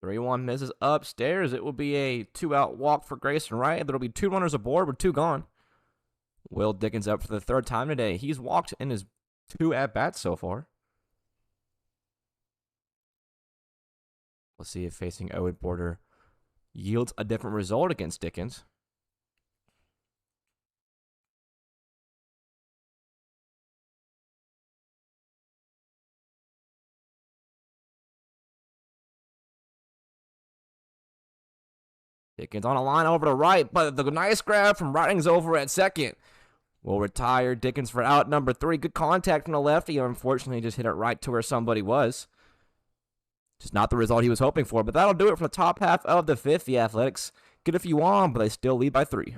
Three one misses upstairs. It will be a 2-out walk for Grayson Wright. There will be 2 runners aboard with 2 gone. Will Dickens up for the 3rd time today. He's walked in his 2 at-bats so far. We'll see if facing Owen Porter yields a different result against Dickens. Dickens on a line over to right, but the nice grab from Riding's over at second will retire Dickens for out number 3. Good contact from the lefty. Unfortunately, just hit it right to where somebody was. Just not the result he was hoping for, but that'll do it for the top half of the 5th. The Athletics get a few on, but they still lead by 3.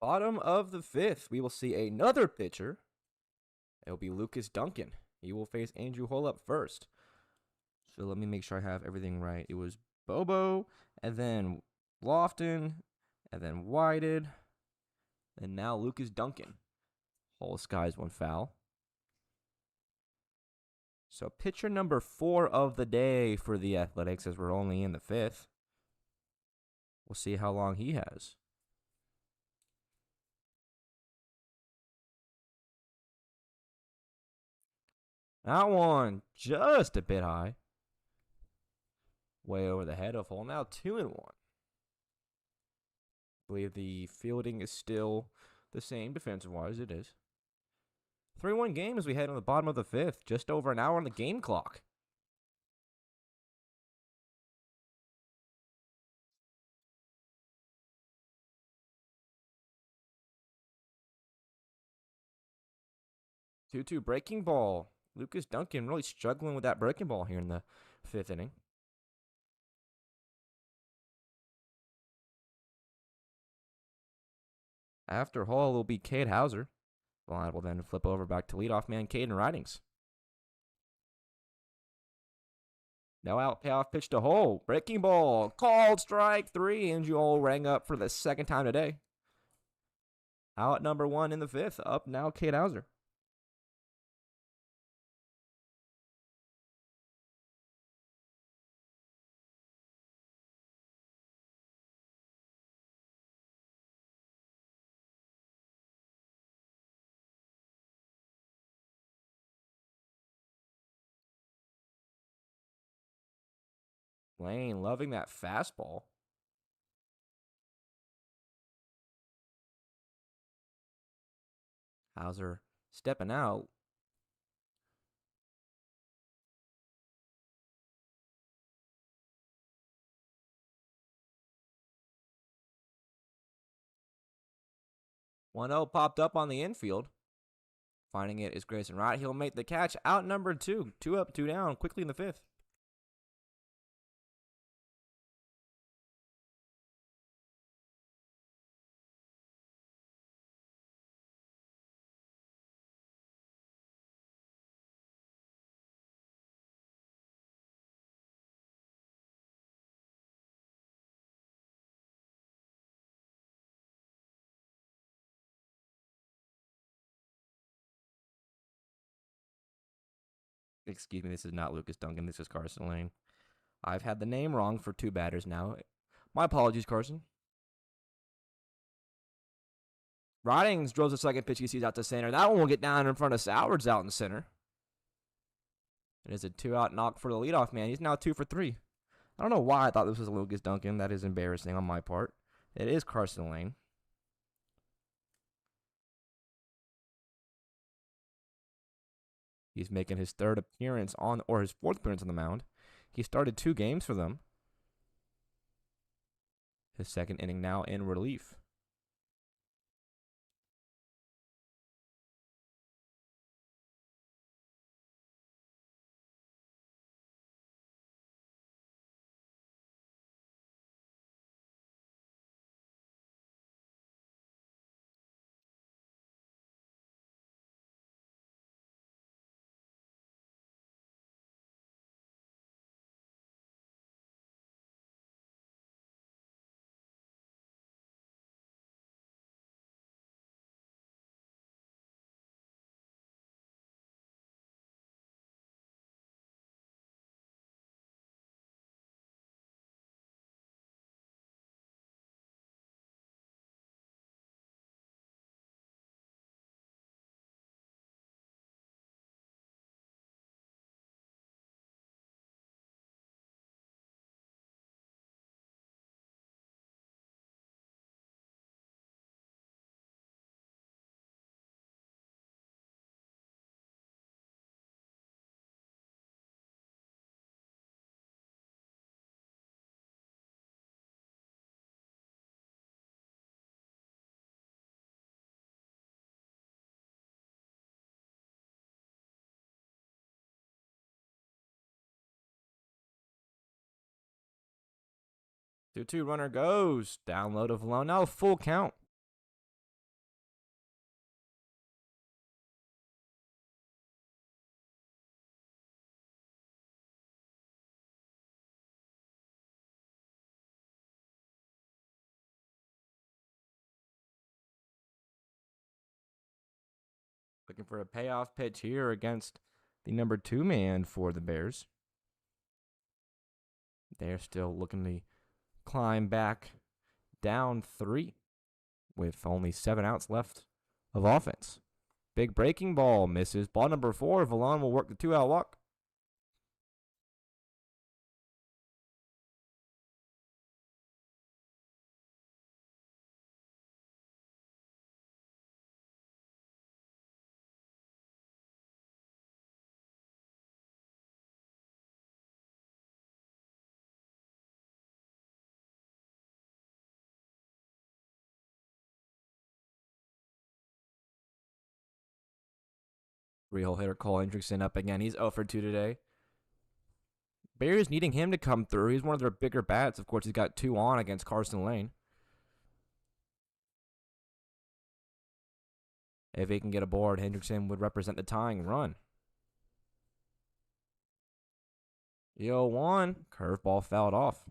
Bottom of the fifth, we will see another pitcher. It'll be Lucas Duncan. He will face Andrew Holub first. So let me make sure I have everything right. It was Bobo, and then Lofton, and then Whited, and now Lucas Duncan. Whole skies one foul. So pitcher number 4 of the day for the Athletics, as we're only in the fifth. We'll see how long he has. That one just a bit high. Way over the head of hole. Now 2-1. I believe the fielding is still the same defensive-wise. It is. 3-1 game as we head on the bottom of the fifth. Just over an hour on the game clock. Two-two breaking ball. Lucas Duncan really struggling with that breaking ball here in the fifth inning. After Hall will be Cade Hauser. The line will then flip over back to leadoff man Caden Ridings. No out, payoff pitch to Hole. Breaking ball. Called strike 3. Andrew Hole rang up for the second time today. Out number 1 in the fifth. Up now Cade Hauser. Lane loving that fastball. Hauser stepping out. One 0 popped up on the infield. Finding it is Grayson Wright. He'll make the catch. Out number 2. 2 up, 2 down. Quickly in the fifth. Excuse me, this is not Lucas Duncan. This is Carson Lane. I've had the name wrong for 2 batters now. My apologies, Carson. Ridings draws the second pitch he sees out to center. That one will get down in front of Sowards out in center. It is a 2-out knock for the leadoff man. He's now 2 for 3. I don't know why I thought this was Lucas Duncan. That is embarrassing on my part. It is Carson Lane. He's making his 3rd appearance on, or his 4th appearance on the mound. He started 2 games for them. His 2nd inning now in relief. Two runner goes. Down low to Vallone. Now full count. Looking for a payoff pitch here against the number 2 man for the Bears. They're still looking to climb back down 3 with only 7 outs left of offense. Big breaking ball misses. Ball number 4. Vallone will work the 2-out walk. Three-hole hitter Cole Hendrickson up again. He's 0 for 2 today. Bears needing him to come through. He's one of their bigger bats. Of course, he's got 2 on against Carson Lane. If he can get aboard, Hendrickson would represent the tying run. 0-1. Curveball fouled off.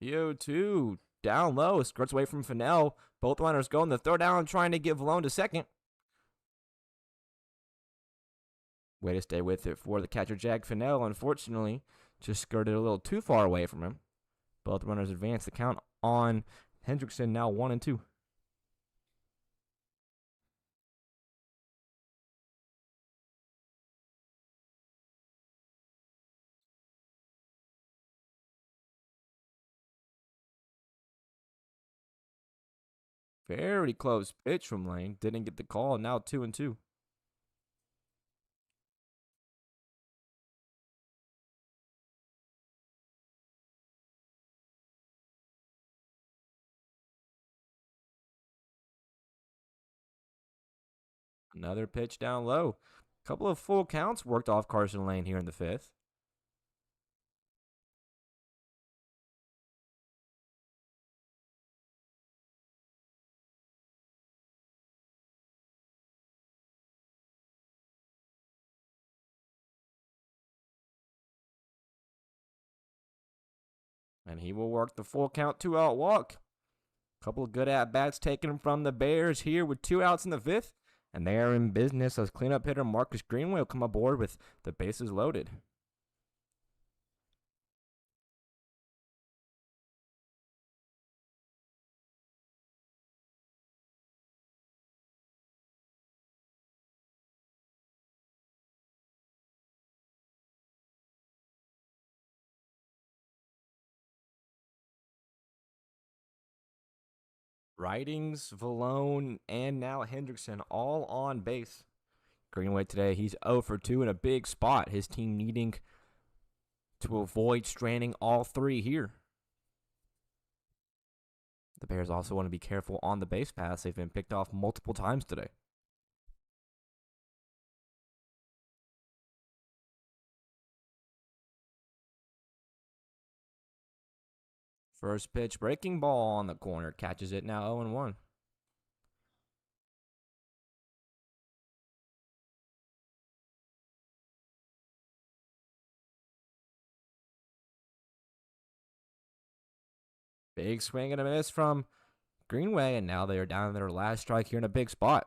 Yo, 2. Down low. Skirts away from Fennell. Both runners go in the third down, trying to get Vallone to second. Way to stay with it for the catcher, Jack Fennell. Unfortunately, just skirted a little too far away from him. Both runners advance the count on Hendrickson, now 1-2. Very close pitch from Lane. Didn't get the call. Now 2-2. Another pitch down low. Couple of full counts worked off Carson Lane here in the 5th. And he will work the full count 2-out walk. Couple of good at-bats taken from the Bears here with 2 outs in the 5th. And they are in business as cleanup hitter Marcus Greenway will come aboard with the bases loaded. Ridings, Vallone, and now Hendrickson all on base. Greenway today, he's 0 for 2 in a big spot. His team needing to avoid stranding all 3 here. The Bears also want to be careful on the base paths. They've been picked off multiple times today. First pitch, breaking ball on the corner. Catches it, now 0-1. Big swing and a miss from Greenway, and now they are down to their last strike here in a big spot.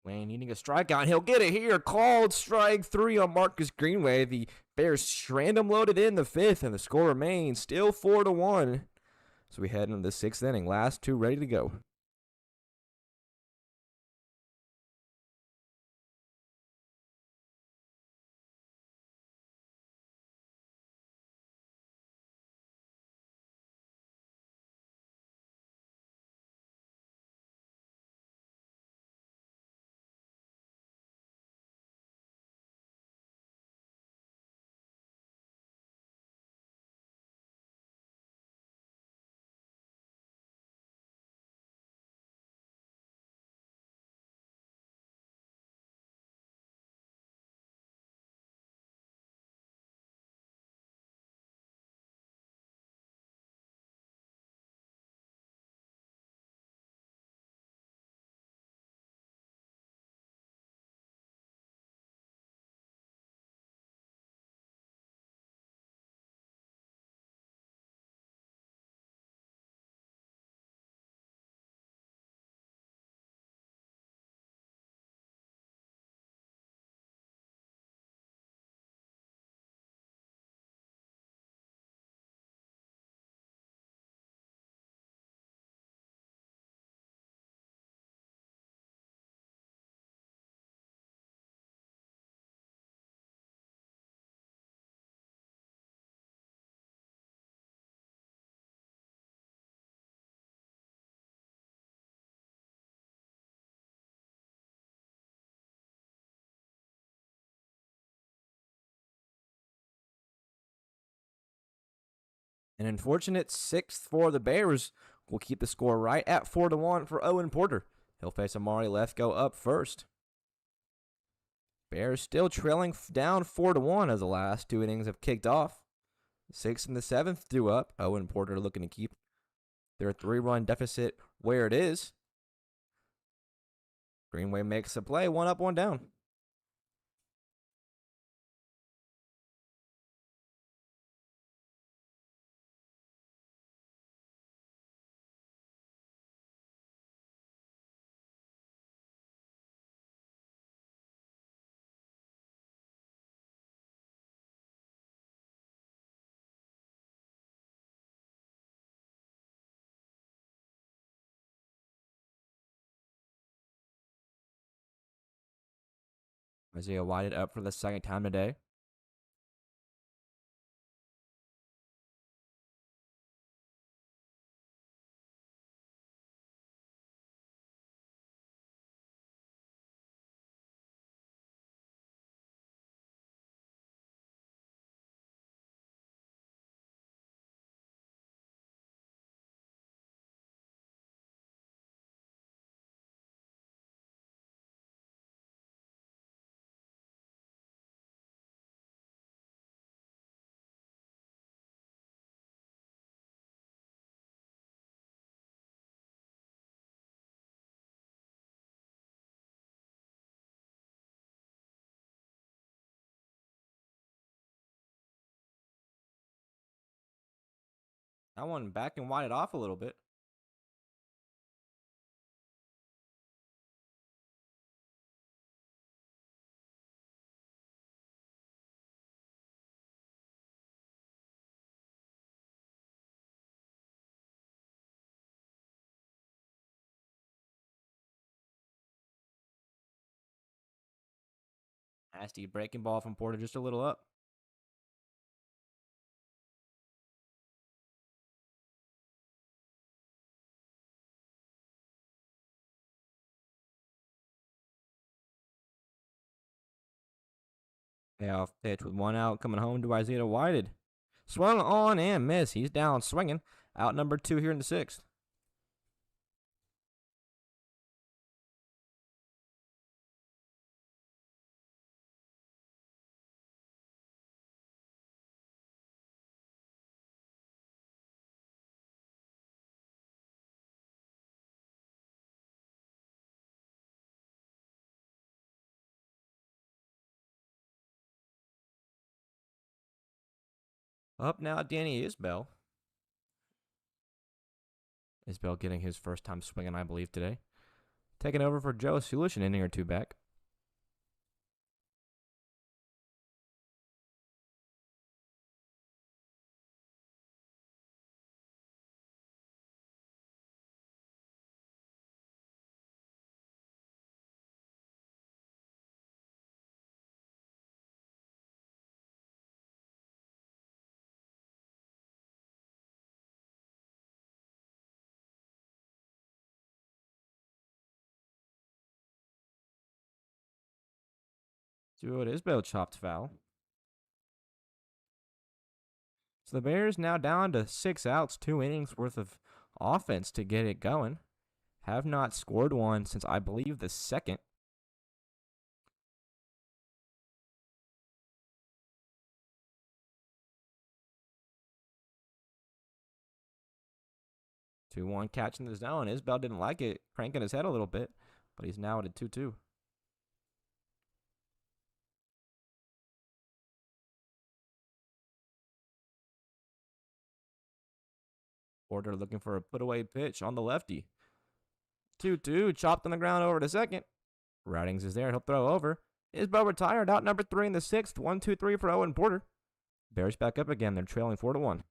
Lane needing a strikeout. He'll get it here. Called strike 3 on Marcus Greenway. The Bears random loaded in the 5th, and the score remains still 4-1. So we head into the 6th inning. Last 2 ready to go. An unfortunate sixth for the Bears will keep the score right at 4-1 for Owen Porter. He'll face Amari Lethgo up first. Bears still trailing down 4-1 as the last two innings have kicked off. The sixth and the seventh due up. Owen Porter looking to keep their 3-run deficit where it is. Greenway makes a play, 1 up, 1 down. Isaiah Whited up for the second time today. That one back and Whited off a little bit. Nasty breaking ball from Porter, just a little up. Payoff pitch with 1 out coming home to Isaiah Whited. Swung on and miss. He's down swinging. Out number 2 here in the sixth. Up now, Danny Isbell. Isbell getting his first time swinging, I believe, today. Taking over for Joe Sulish, an inning or two back. See what Isbell chopped foul. So the Bears now down to 6 outs, 2 innings worth of offense to get it going. Have not scored one since, I believe, the second. Two one catch in the zone. Isbell didn't like it, cranking his head a little bit, but he's now at a 2-2. Porter looking for a put-away pitch on the lefty. 2-2, chopped on the ground over to second. Ridings is there. He'll throw over. Isbell retired. Out number 3 in the sixth. 1-2-3 for Owen Porter. Bears back up again. They're trailing 4-1.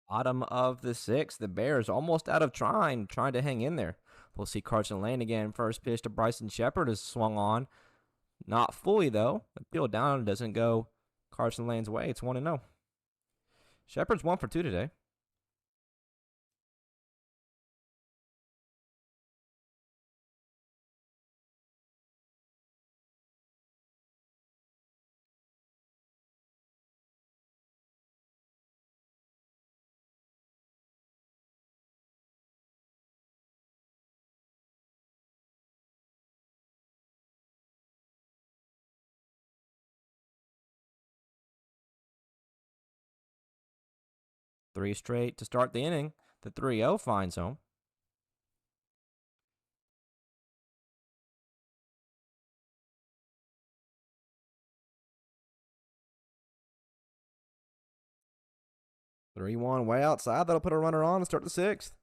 Bottom of the sixth. The Bears almost out of trying to hang in there. We'll see Carson Lane again. First pitch to Bryson Shepard is swung on. Not fully, though. The field down doesn't go Carson Lane's way. It's 1-0. Shepard's 1 for 2 today. Three straight to start the inning. The 3-0 finds home. Three one way outside. That'll put a runner on and start the sixth.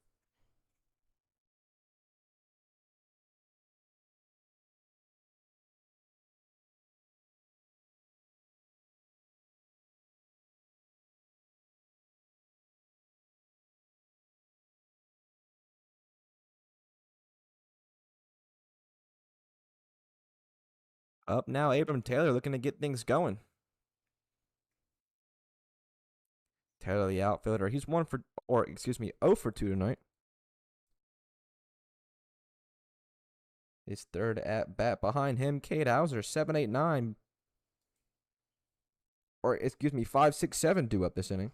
Up now, Abram Taylor looking to get things going. Taylor, the outfielder, he's 0 for 2 tonight. His third at bat behind him, Cade Hauser, 7-8-9. 5-6-7 due up this inning.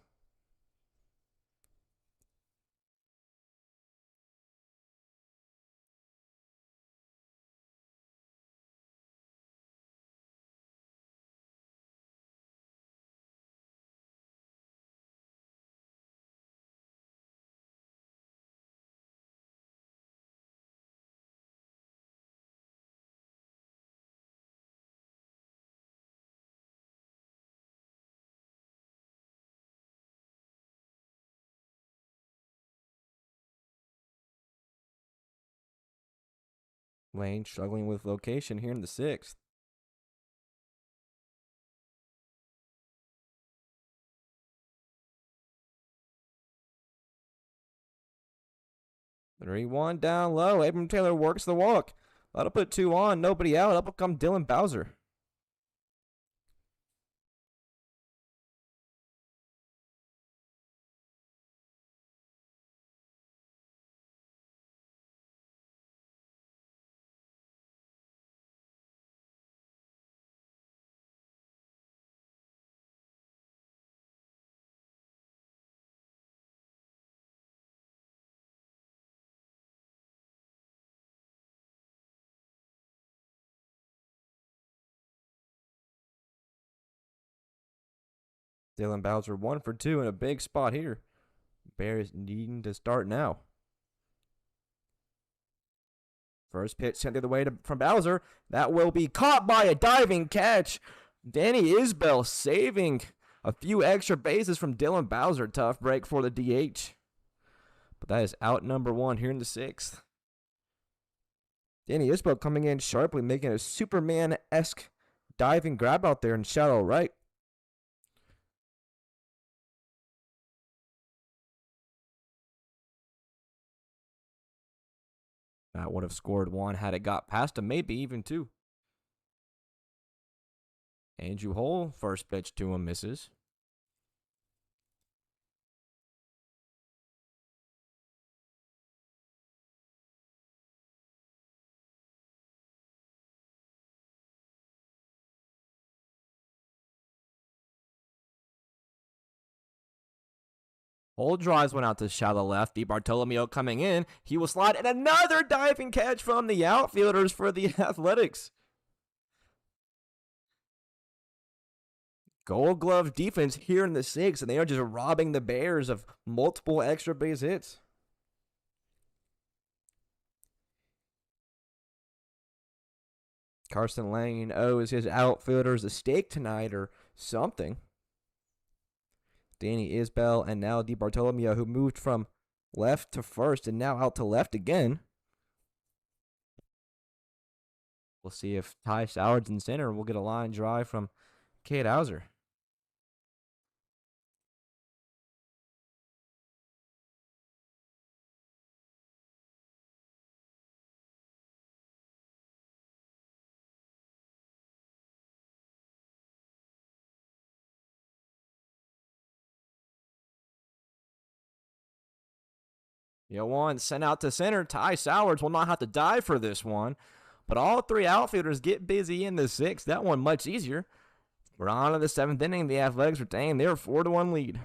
Lane struggling with location here in the sixth. Three one down low. Abram Taylor works the walk. That'll put two on. Nobody out. Up will come Dylan Bowser. Dylan Bowser 1 for 2 in a big spot here. Bears needing to start now. First pitch sent the other way from Bowser. That will be caught by a diving catch. Danny Isbell saving a few extra bases from Dylan Bowser. Tough break for the DH. But that is out number 1 here in the sixth. Danny Isbell coming in sharply, making a Superman-esque diving grab out there in shallow right. That would have scored 1 had it got past him, maybe even 2. Andrew Hole, first pitch to him, misses. Hole drives one out to shallow left. DiBartolomeo coming in. He will slide, and another diving catch from the outfielders for the Athletics. Gold Glove defense here in the sixth, and they are just robbing the Bears of multiple extra base hits. Carson Lane owes his outfielders a steak tonight or something. Danny Isbell and now DiBartolomeo, who moved from left to first and now out to left again. We'll see if Ty Sowards in center will get a line drive from Cade Hauser. 1 sent out to center. Ty Sowers will not have to dive for this one. But all three outfielders get busy in the 6th. That one much easier. We're on to the 7th inning. The Athletics retain their 4-1 lead.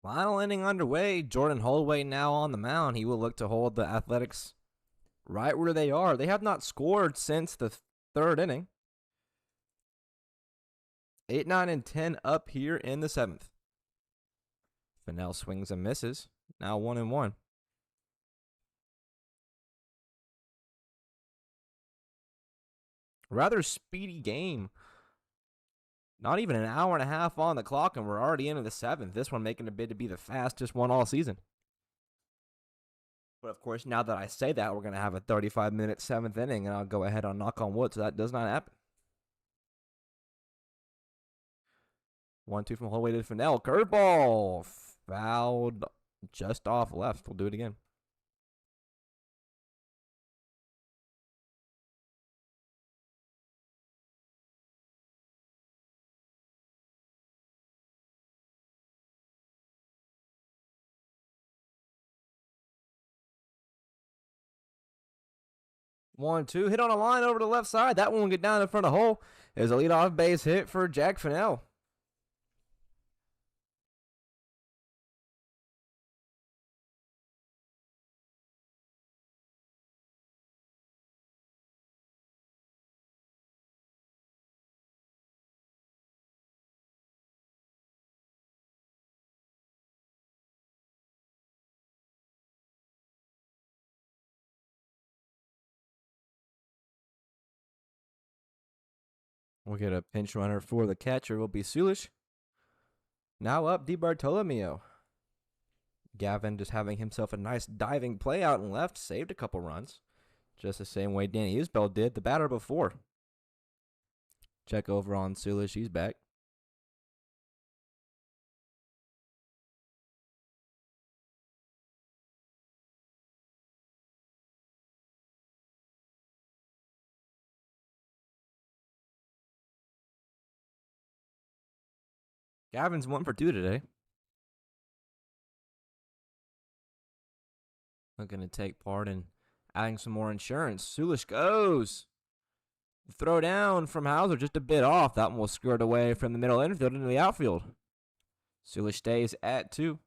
Final inning underway. Jordan Holloway now on the mound. He will look to hold the Athletics right where they are. They have not scored since the 3rd inning. 8, 9, and 10 up here in the 7th. Fennell swings and misses. Now 1-1. Rather speedy game. Not even an hour and a half on the clock, and we're already into the 7th. This one making a bid to be the fastest one all season. But of course, now that I say that, we're going to have a 35-minute 7th inning, and I'll go ahead and knock on wood so that does not happen. 1-2 from Holloway to Fennell. Curveball. Fouled just off left. We'll do it again. One, two, hit on a line over the left side. That one will get down in front of hole. Is a leadoff base hit for Jack Fennell. We'll get a pinch runner for the catcher. Will be Sulish. Now up, DiBartolomeo. Gavin just having himself a nice diving play out and left. Saved a couple runs. Just the same way Danny Isbell did the batter before. Check over on Sulish. He's back. Gavin's 1 for 2 today. Looking to take part in adding some more insurance. Sulish goes. Throw down from Hauser, just a bit off. That one was squared away from the middle infield into the outfield. Sulish stays at 2.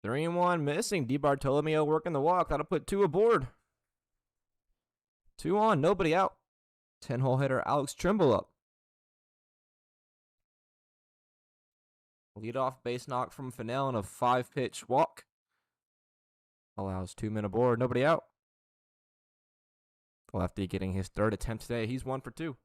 Three and one missing. DiBartolomeo working the walk. That'll put 2 aboard. 2 on, nobody out. 10-hole hitter Alex Trimble up. Leadoff base knock from Fennell and a 5-pitch walk. Allows 2 men aboard, nobody out. Lefty getting his 3rd attempt today. He's 1 for 2.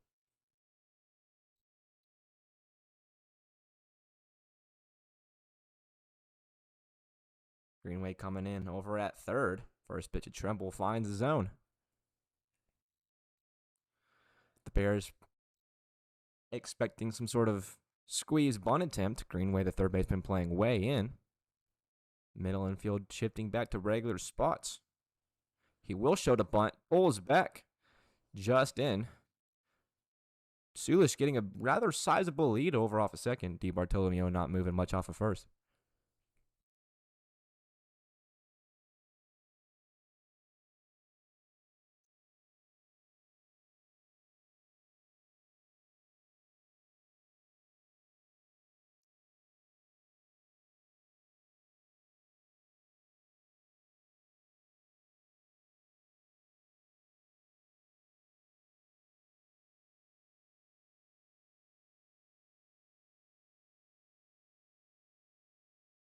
Greenway coming in over at 3rd. First pitch at Trimble finds the zone. The Bears expecting some sort of squeeze bunt attempt. Greenway, the third baseman, playing way in. Middle infield shifting back to regular spots. He will show the bunt. Pulls back. Just in. Sulish getting a rather sizable lead over off a second. DiBartolomeo not moving much off of first.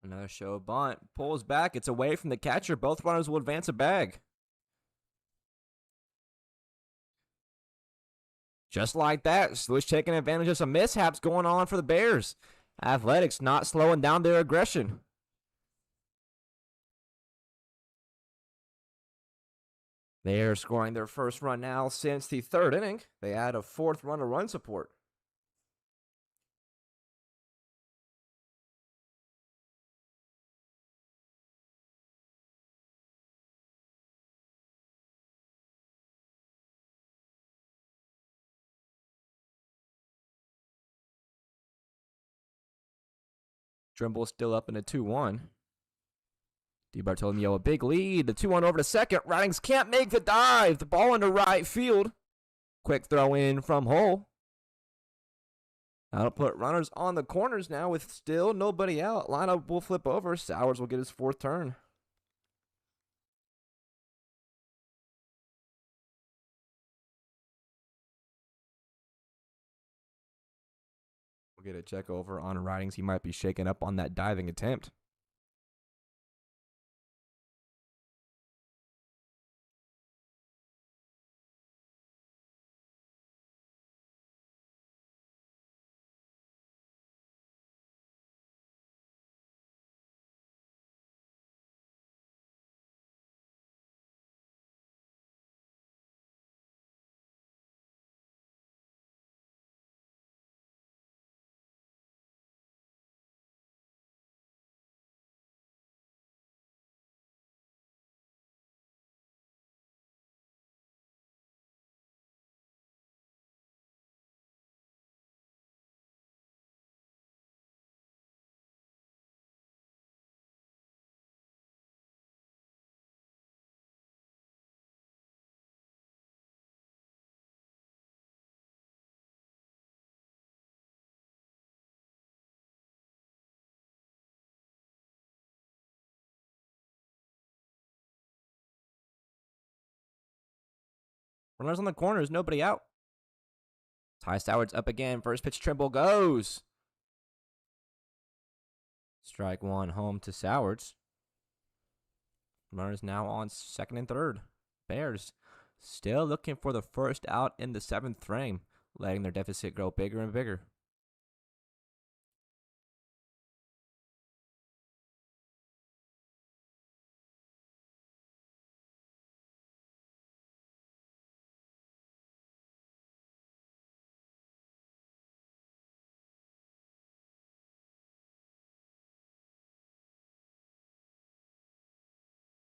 Another show bunt. Pulls back. It's away from the catcher. Both runners will advance a bag. Just like that, Sulish taking advantage of some mishaps going on for the Bears. Athletics not slowing down their aggression. They are scoring their first run now since the 3rd inning. They add a 4th run of run support. Trimble still up in a 2-1. DiBartolomeo a big lead. The 2-1 over to second. Ridings can't make the dive. The ball into right field. Quick throw in from Hull. That'll put runners on the corners now with still nobody out. Lineup will flip over. Sowers will get his 4th turn. We'll get a check over on Ridings. He might be shaken up on that diving attempt. Runners on the corners, nobody out. Ty Sowards up again. First pitch triple goes. Strike one home to Sowards. Runners now on second and third. Bears still looking for the first out in the seventh frame, letting their deficit grow bigger and bigger.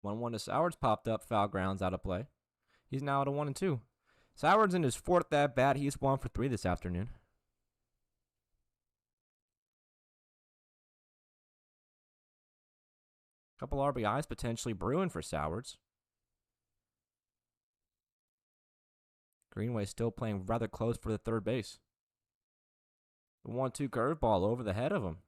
One to Sowards popped up, foul grounds out of play. He's now at a 1-2. Sowards in his fourth at bat. He's 1 for 3 this afternoon. Couple RBIs potentially brewing for Sowards. Greenway still playing rather close for the third base. The 1-2 curveball over the head of him.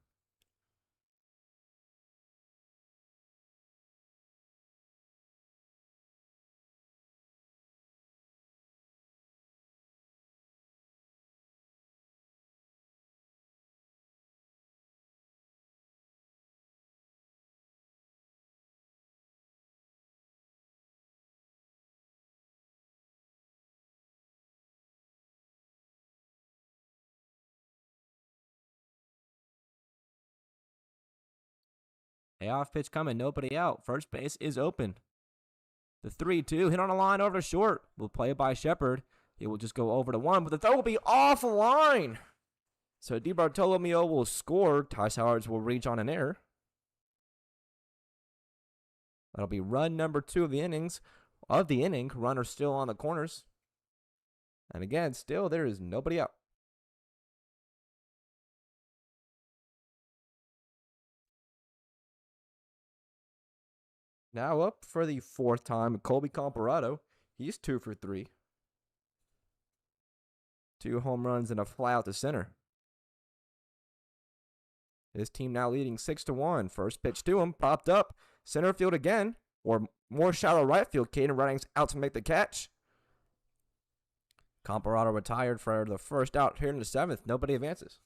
Payoff pitch coming, nobody out. First base is open. The 3-2 hit on a line over to short. Will play by Shepard. He will just go over to one, but the throw will be off the line. So DiBartolomeo will score. Ty Sowards will reach on an error. That'll be run number 2 of the innings. Runner still on the corners. And again, still there is nobody out. Now up for the fourth time, Colby Comparado. He's 2 for 3. 2 home runs and a fly out to center. His team now leading 6-1. First pitch to him, popped up. Center field again, or more shallow right field. Caden Redding's out to make the catch. Comparado retired for the first out here in the 7th. Nobody advances.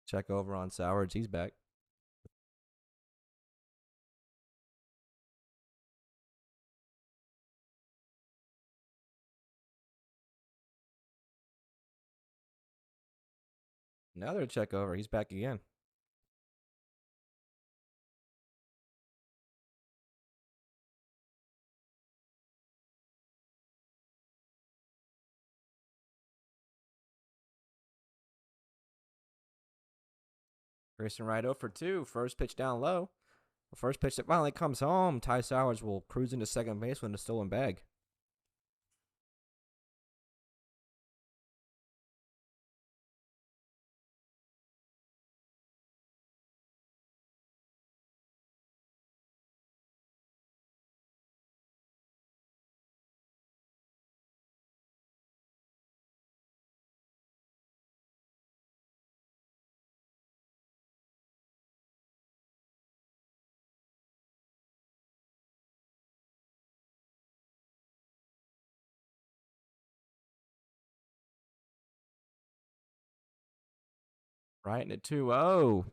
Check over on Sowards. He's back. Another check over. He's back again. Grayson Wright 0 for 2. First pitch down low. The first pitch that finally comes home. Ty Sowards will cruise into second base with a stolen bag. Right into 2-0.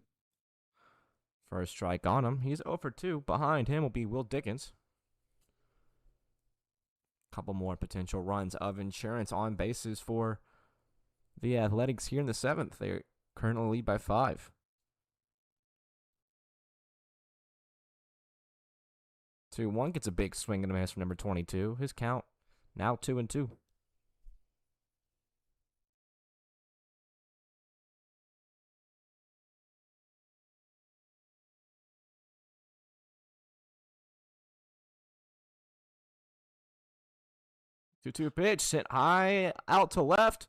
First strike on him. He's 0 for 2. Behind him will be Will Dickens. Couple more potential runs of insurance on bases for the Athletics here in the 7th. They currently lead by 5. 2-1 gets a big swing and a miss from number 22. His count now 2-2. Two pitch sent high out to left.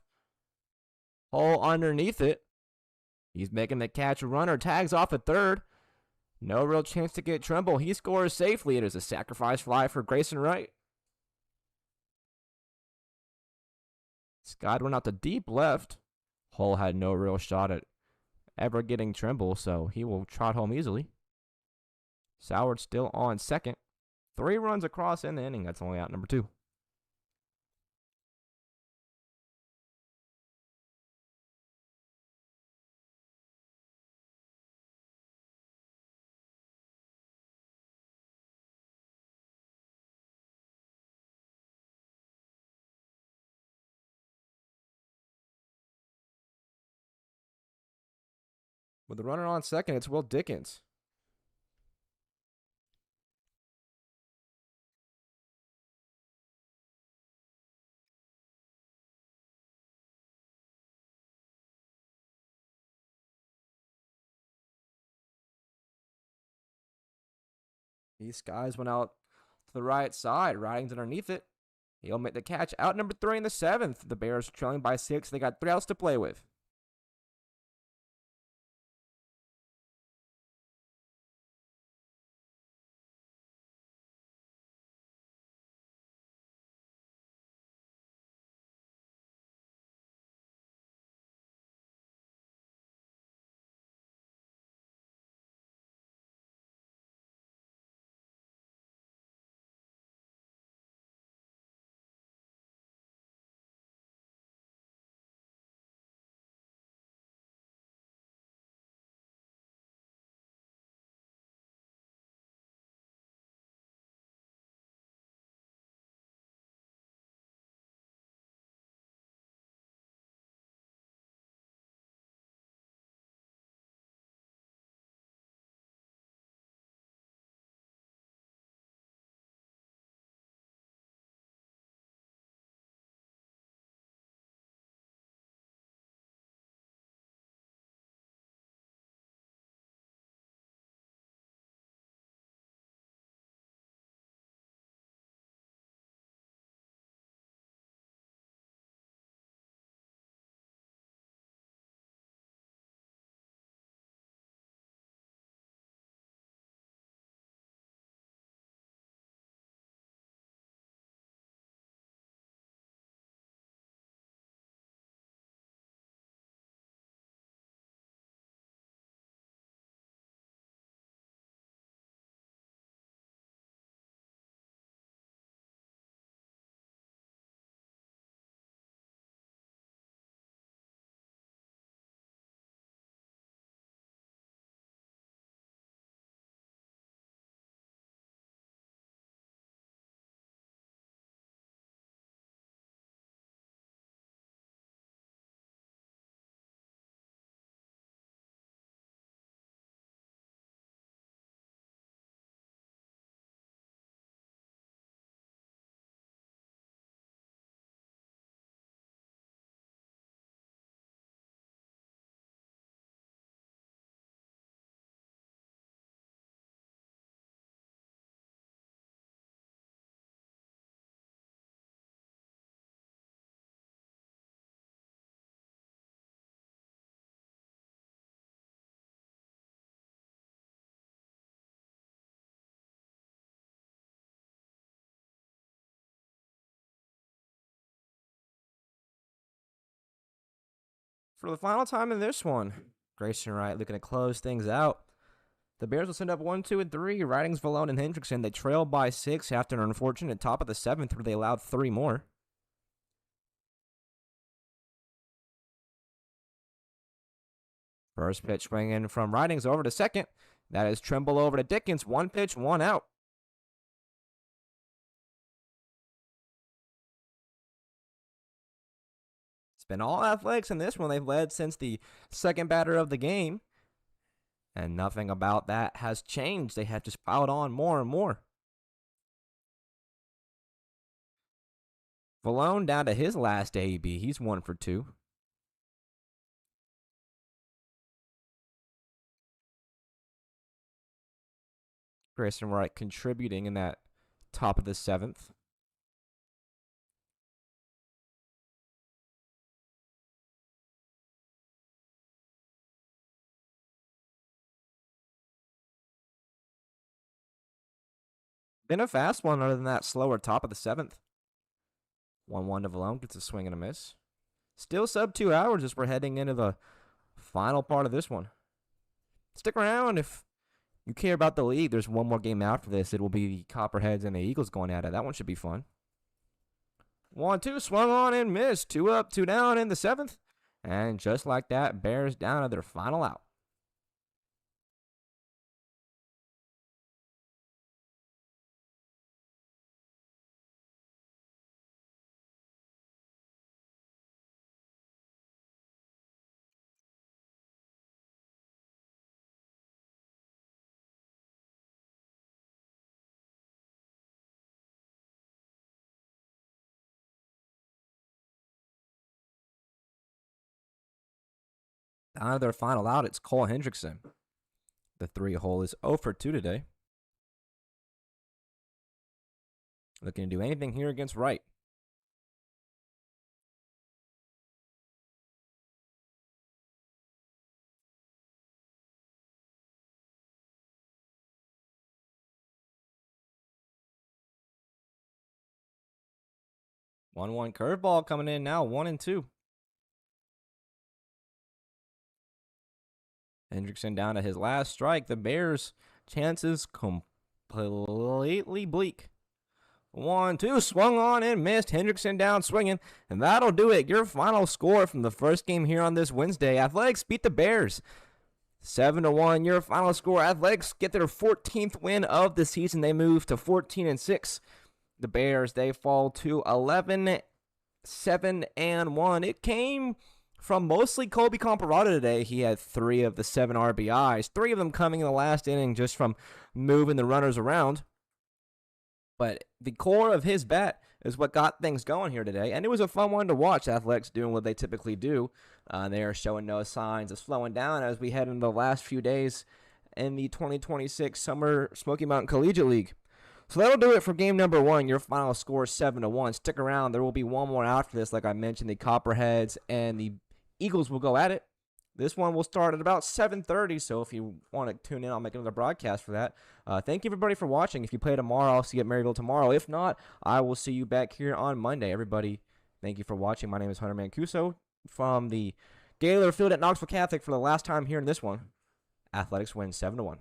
Hole underneath it. He's making the catch. Runner tags off at third. No real chance to get Trimble. He scores safely. It is a sacrifice fly for Grayson Wright. Scott went out to deep left. Hull had no real shot at ever getting Trimble, so he will trot home easily. Soward still on second. 3 runs across in the inning. That's only out number 2. With the runner on second, it's Will Dickens. These guys went out to the right side. Riding's underneath it. He'll make the catch. Out number 3 in the 7th. The Bears trailing by 6. They got 3 outs to play with. For the final time in this one, Grayson Wright looking to close things out. The Bears will send up 1, 2, and 3. Ridings, Valone, and Hendrickson. They trail by 6 after an unfortunate top of the 7th where they allowed 3 more. First pitch swinging from Ridings over to second. That is Trimble over to Dickens. 1 pitch, 1 out. It's been all athletics in this one. They've led since the second batter of the game. And nothing about that has changed. They have just piled on more and more. Valone down to his last AB. He's 1 for 2. Grayson Wright contributing in that top of the 7th. Been a fast one other than that slower top of the 7th. 1-1 to Valone gets a swing and a miss. Still sub 2 hours as we're heading into the final part of this one. Stick around if you care about the league. There's one more game after this. It will be the Copperheads and the Eagles going at it. That one should be fun. 1-2, swung on and missed. 2 up, 2 down in the 7th. And just like that, Bears down to their final out. Down to their final out, it's Cole Hendrickson. The 3-hole is 0 for 2 today. Looking to do anything here against Wright. One curveball coming in now, 1-2. Hendrickson down to his last strike. The Bears' chances completely bleak. 1-2, swung on and missed. Hendrickson down swinging, and that'll do it. Your final score from the first game here on this Wednesday. Athletics beat the Bears 7-1. Your final score. Athletics get their 14th win of the season. They move to 14-6. The Bears, they fall to 11-7-1. It came from mostly Colby Comparada today. He had 3 of the 7 RBIs, 3 of them coming in the last inning just from moving the runners around. But the core of his bat is what got things going here today, and it was a fun one to watch. Athletics doing what they typically do. They are showing no signs of slowing down as we head into the last few days in the 2026 Summer Smoky Mountain Collegiate League. So that'll do it for game number 1. Your final score is 7-1. Stick around. There will be one more after this. Like I mentioned, the Copperheads and the Eagles will go at it. This one will start at about 7:30, so if you want to tune in, I'll make another broadcast for that. Thank you, everybody, for watching. If you play tomorrow, I'll see you at Maryville tomorrow. If not, I will see you back here on Monday. Everybody, thank you for watching. My name is Hunter Mancuso from the Gaylor Field at Knoxville Catholic for the last time here in this one. Athletics win 7-1.